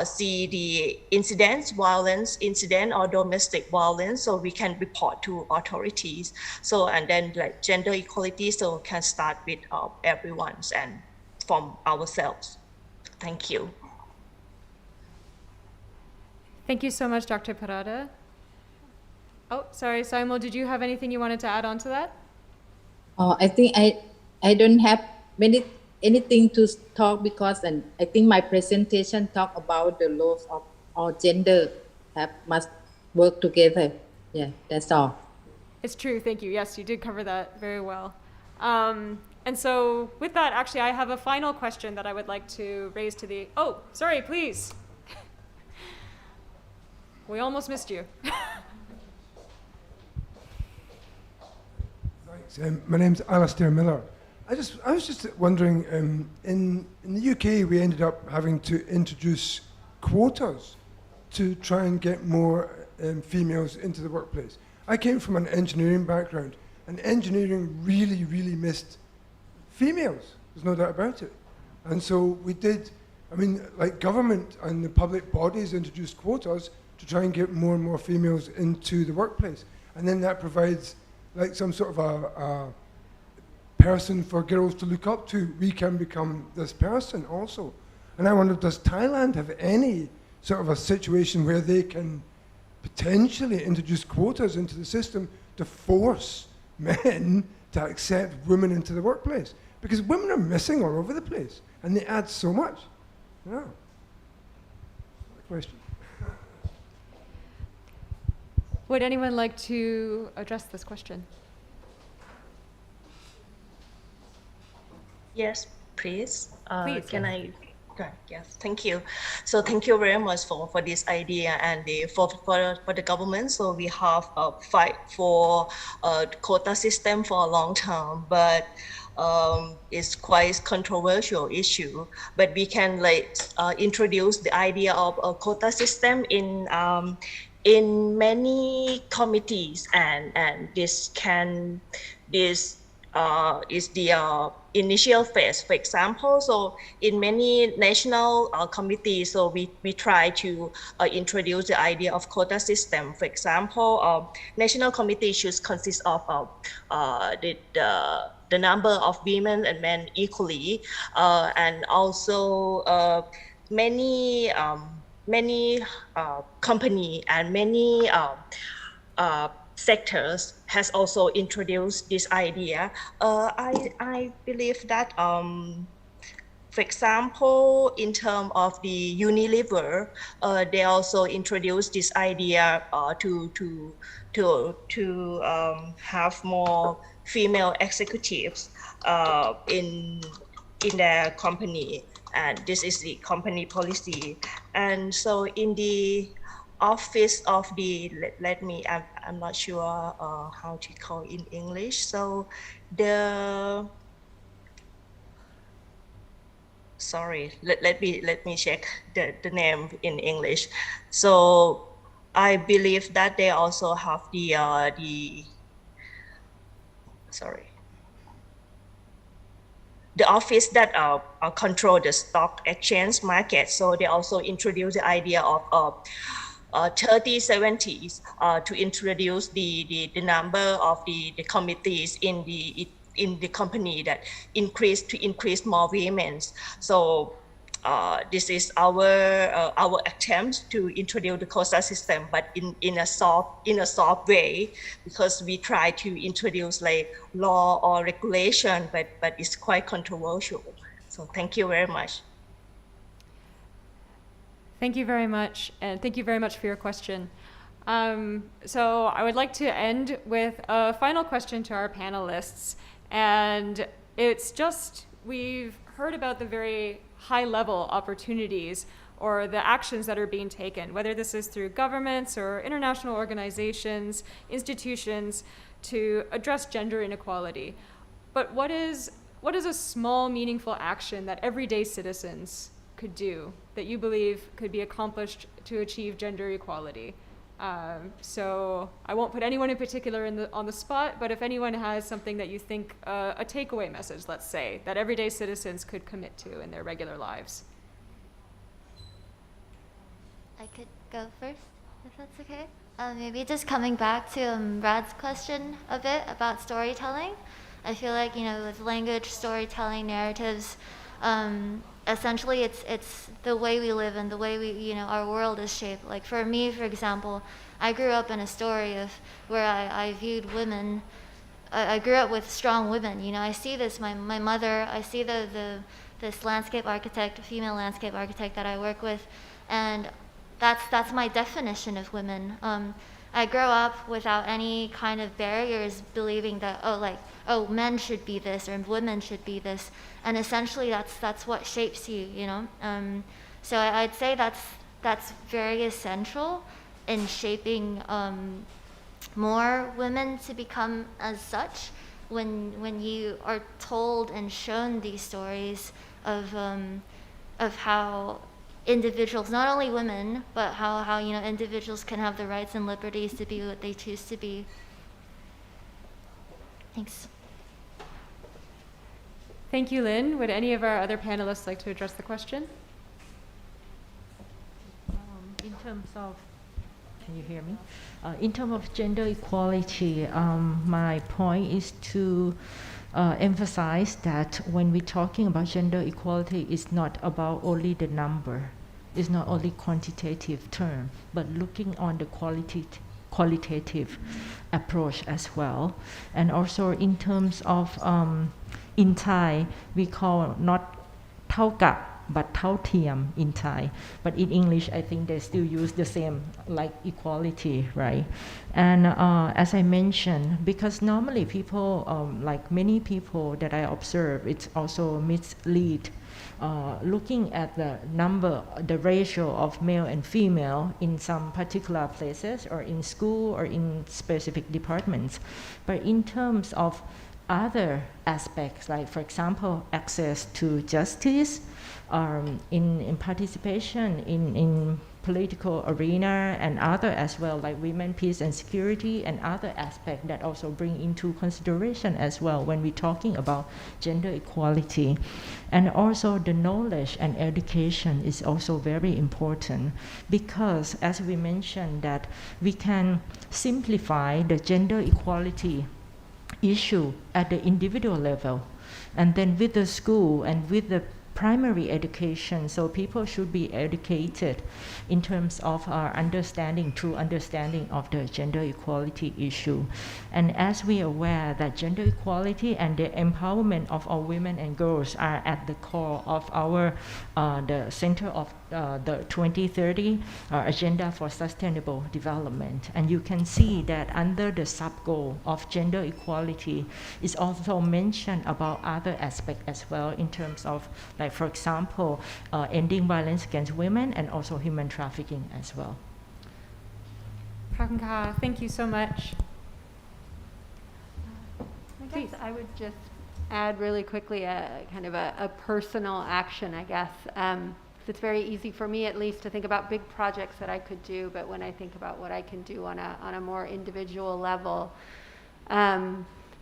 see the violence incident or domestic violence, so we can report to authorities. So and then like gender equality, so can start with everyone's and from ourselves. Thank you. Thank you so much, Dr. Parada. Oh, sorry, Saimo, did you have anything you wanted to add on to that? I think I don't have anything to talk because and I think my presentation talk about the laws of all gender must work together. Yeah, that's all. It's true, thank you. Yes, you did cover that very well. And so with that, actually, I have a final question that I would like to raise to the... Oh, sorry, please. We almost missed you. Thanks. My name's Alistair Miller. I was just wondering, in the UK, we ended up having to introduce quotas to try and get more females into the workplace. I came from an engineering background, and engineering really, really missed females, there's no doubt about it. And so we did, I mean, like government and the public bodies introduced quotas to try and get more and more females into the workplace. And then that provides like some sort of a person for girls to look up to. We can become this person also. And I wonder, does Thailand have any sort of a situation where they can potentially introduce quotas into the system to force men to accept women into the workplace? Because women are missing all over the place, and they add so much. Yeah. Question. Would anyone like to address this question? Yes, please. Please, Can yes. Yes, thank you. So thank you very much for this idea and for the government. So we have fight for quota system for a long time, but it's quite controversial issue. But we can like introduce the idea of a quota system in many committees, and this is the initial phase, for example. So in many national committees, so we try to introduce the idea of quota system. For example, national committee should consist of the number of women and men equally, and also many company and many sectors has also introduced this idea. I believe that For example, in terms of the Unilever, they also introduced this idea to have more female executives in their company, and this is the company policy. And so in the office of the I'm not sure how to call in English. So sorry, let me check the name in English. So I believe that they also have the office that control the stock exchange market. So they also introduced the idea of 30/70 to introduce the number of the committees in the company that increase more women. So this is our attempt to introduce the quota system, but in a soft way, because we try to introduce like law or regulation, but it's quite controversial. So thank you very much. Thank you very much, and thank you very much for your question. So I would like to end with a final question to our panelists, and it's just, we've heard about the very high-level opportunities or the actions that are being taken, whether this is through governments or international organizations, institutions, to address gender inequality. But what is a small, meaningful action that everyday citizens could do that you believe could be accomplished to achieve gender equality? So I won't put anyone in particular on the spot, but if anyone has something that you think, a takeaway message, let's say, that everyday citizens could commit to in their regular lives. I could go first, if that's okay. Maybe just coming back to Brad's question a bit about storytelling. I feel like, with language, storytelling, narratives, essentially it's the way we live and the way we, our world is shaped. Like for me, for example, I grew up in a story of where I viewed women, I grew up with strong women. I see this, my mother, I see this landscape architect, female landscape architect that I work with, and that's my definition of women. I grow up without any kind of barriers, believing that men should be this or women should be this, and essentially that's what shapes you, So I'd say that's very essential in shaping more women to become as such. When you are told and shown these stories of how individuals, not only women, but how individuals can have the rights and liberties to be what they choose to be. Thanks. Thank you, Lynn. Would any of our other panelists like to address the question? In terms of, can you hear me? In terms of gender equality, my point is to emphasize that when we're talking about gender equality, it's not about only the number. It's not only quantitative term, but looking on the qualitative approach as well. And also in terms of, in Thai, we call not เท่ากับ but เท่าเทียม in Thai. But in English, I think they still use the same, like equality, right? And as I mentioned, because normally people, like many people that I observe, it's also mislead. Looking at the number, the ratio of male and female in some particular places or in school or in specific departments. But in terms of other aspects, like for example, access to justice, in participation in political arena and other as well, like women, peace and security, and other aspects that also bring into consideration as well when we're talking about gender equality. And also the knowledge and education is also very important, because as we mentioned that we can simplify the gender equality issue at the individual level, and then with the school and with the primary education. So people should be educated in terms of true understanding of the gender equality issue. And as we are aware that gender equality and the empowerment of all women and girls are at the core of our the center of the 2030 Agenda for Sustainable Development. And you can see that under the sub-goal of gender equality is also mentioned about other aspects as well in terms of, like, for example, ending violence against women and also human trafficking as well. Prakanka, thank you so much. I guess I would just add really quickly a kind of a personal action, I guess. It's very easy for me, at least, to think about big projects that I could do, but when I think about what I can do on a more individual level,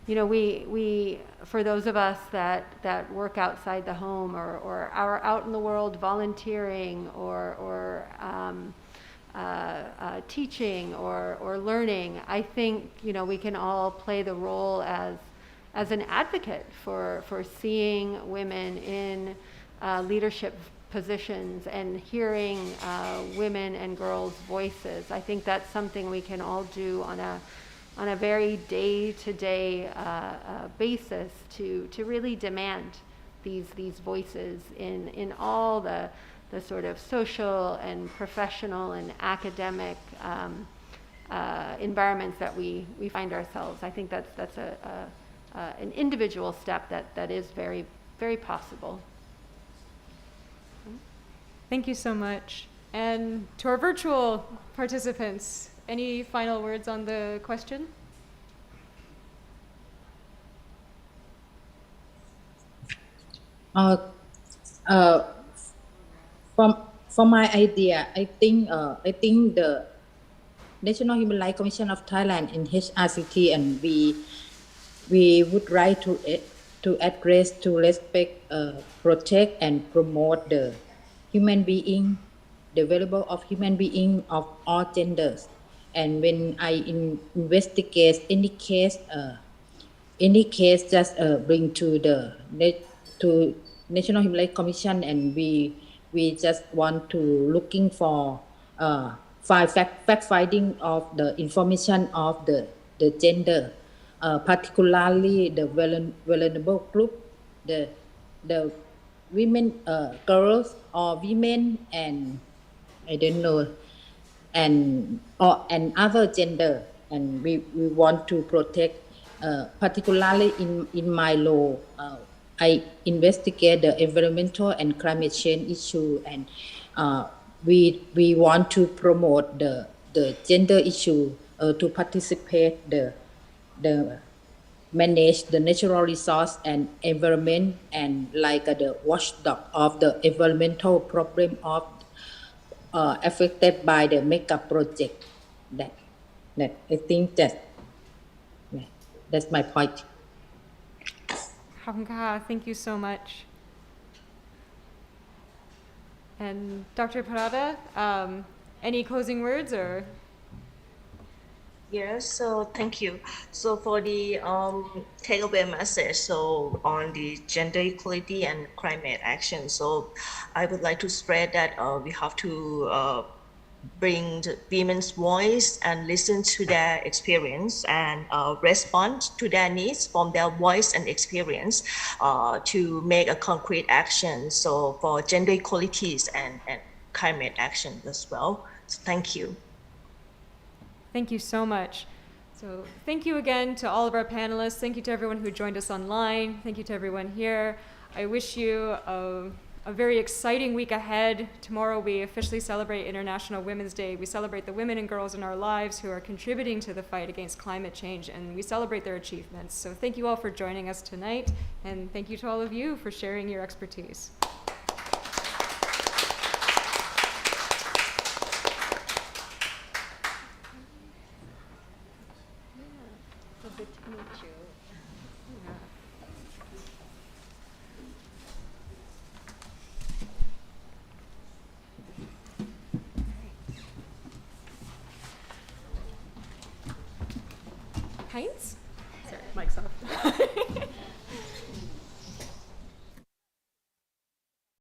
you know, we for those of us that work outside the home or are out in the world volunteering or teaching or learning, I think, you know, we can all play the role as an advocate for seeing women in leadership positions and hearing women and girls' voices. I think that's something we can all do on a very day-to-day basis to really demand these voices in all the sort of social and professional and academic environments that we find ourselves. I think that's an individual step that is very, very possible. Thank you so much. And to our virtual participants, any final words on the question? From my idea, I think the National Human Rights Commission of Thailand in HRCT, and we would like to address, to respect, protect, and promote the human being, the value of human being of all genders. And when I investigate any case, just bring to to National Human Rights Commission, and we just want to looking for fact finding of the information of the gender, particularly the vulnerable group, the women, girls or women, and I don't know, and other gender, and we want to protect, particularly in my law. I investigate the environmental and climate change issue, and we want to promote the gender issue, to participate the manage the natural resource and environment, and like the watchdog of the environmental problem of affected by the mega project. That I think that's my point. Prakanka, thank you so much. And Dr. Parada, any closing words or? Yes, so thank you. So for the takeaway message, so on the gender equality and climate action, so I would like to spread that we have to bring the women's voice and listen to their experience and respond to their needs from their voice and experience to make a concrete action. So for gender equalities and climate action as well. So thank you. Thank you so much. So thank you again to all of our panelists. Thank you to everyone who joined us online. Thank you to everyone here. I wish you a very exciting week ahead. Tomorrow we officially celebrate International Women's Day. We celebrate the women and girls in our lives who are contributing to the fight against climate change, and we celebrate their achievements. So thank you all for joining us tonight, and thank you to all of you for sharing your expertise. Heinz?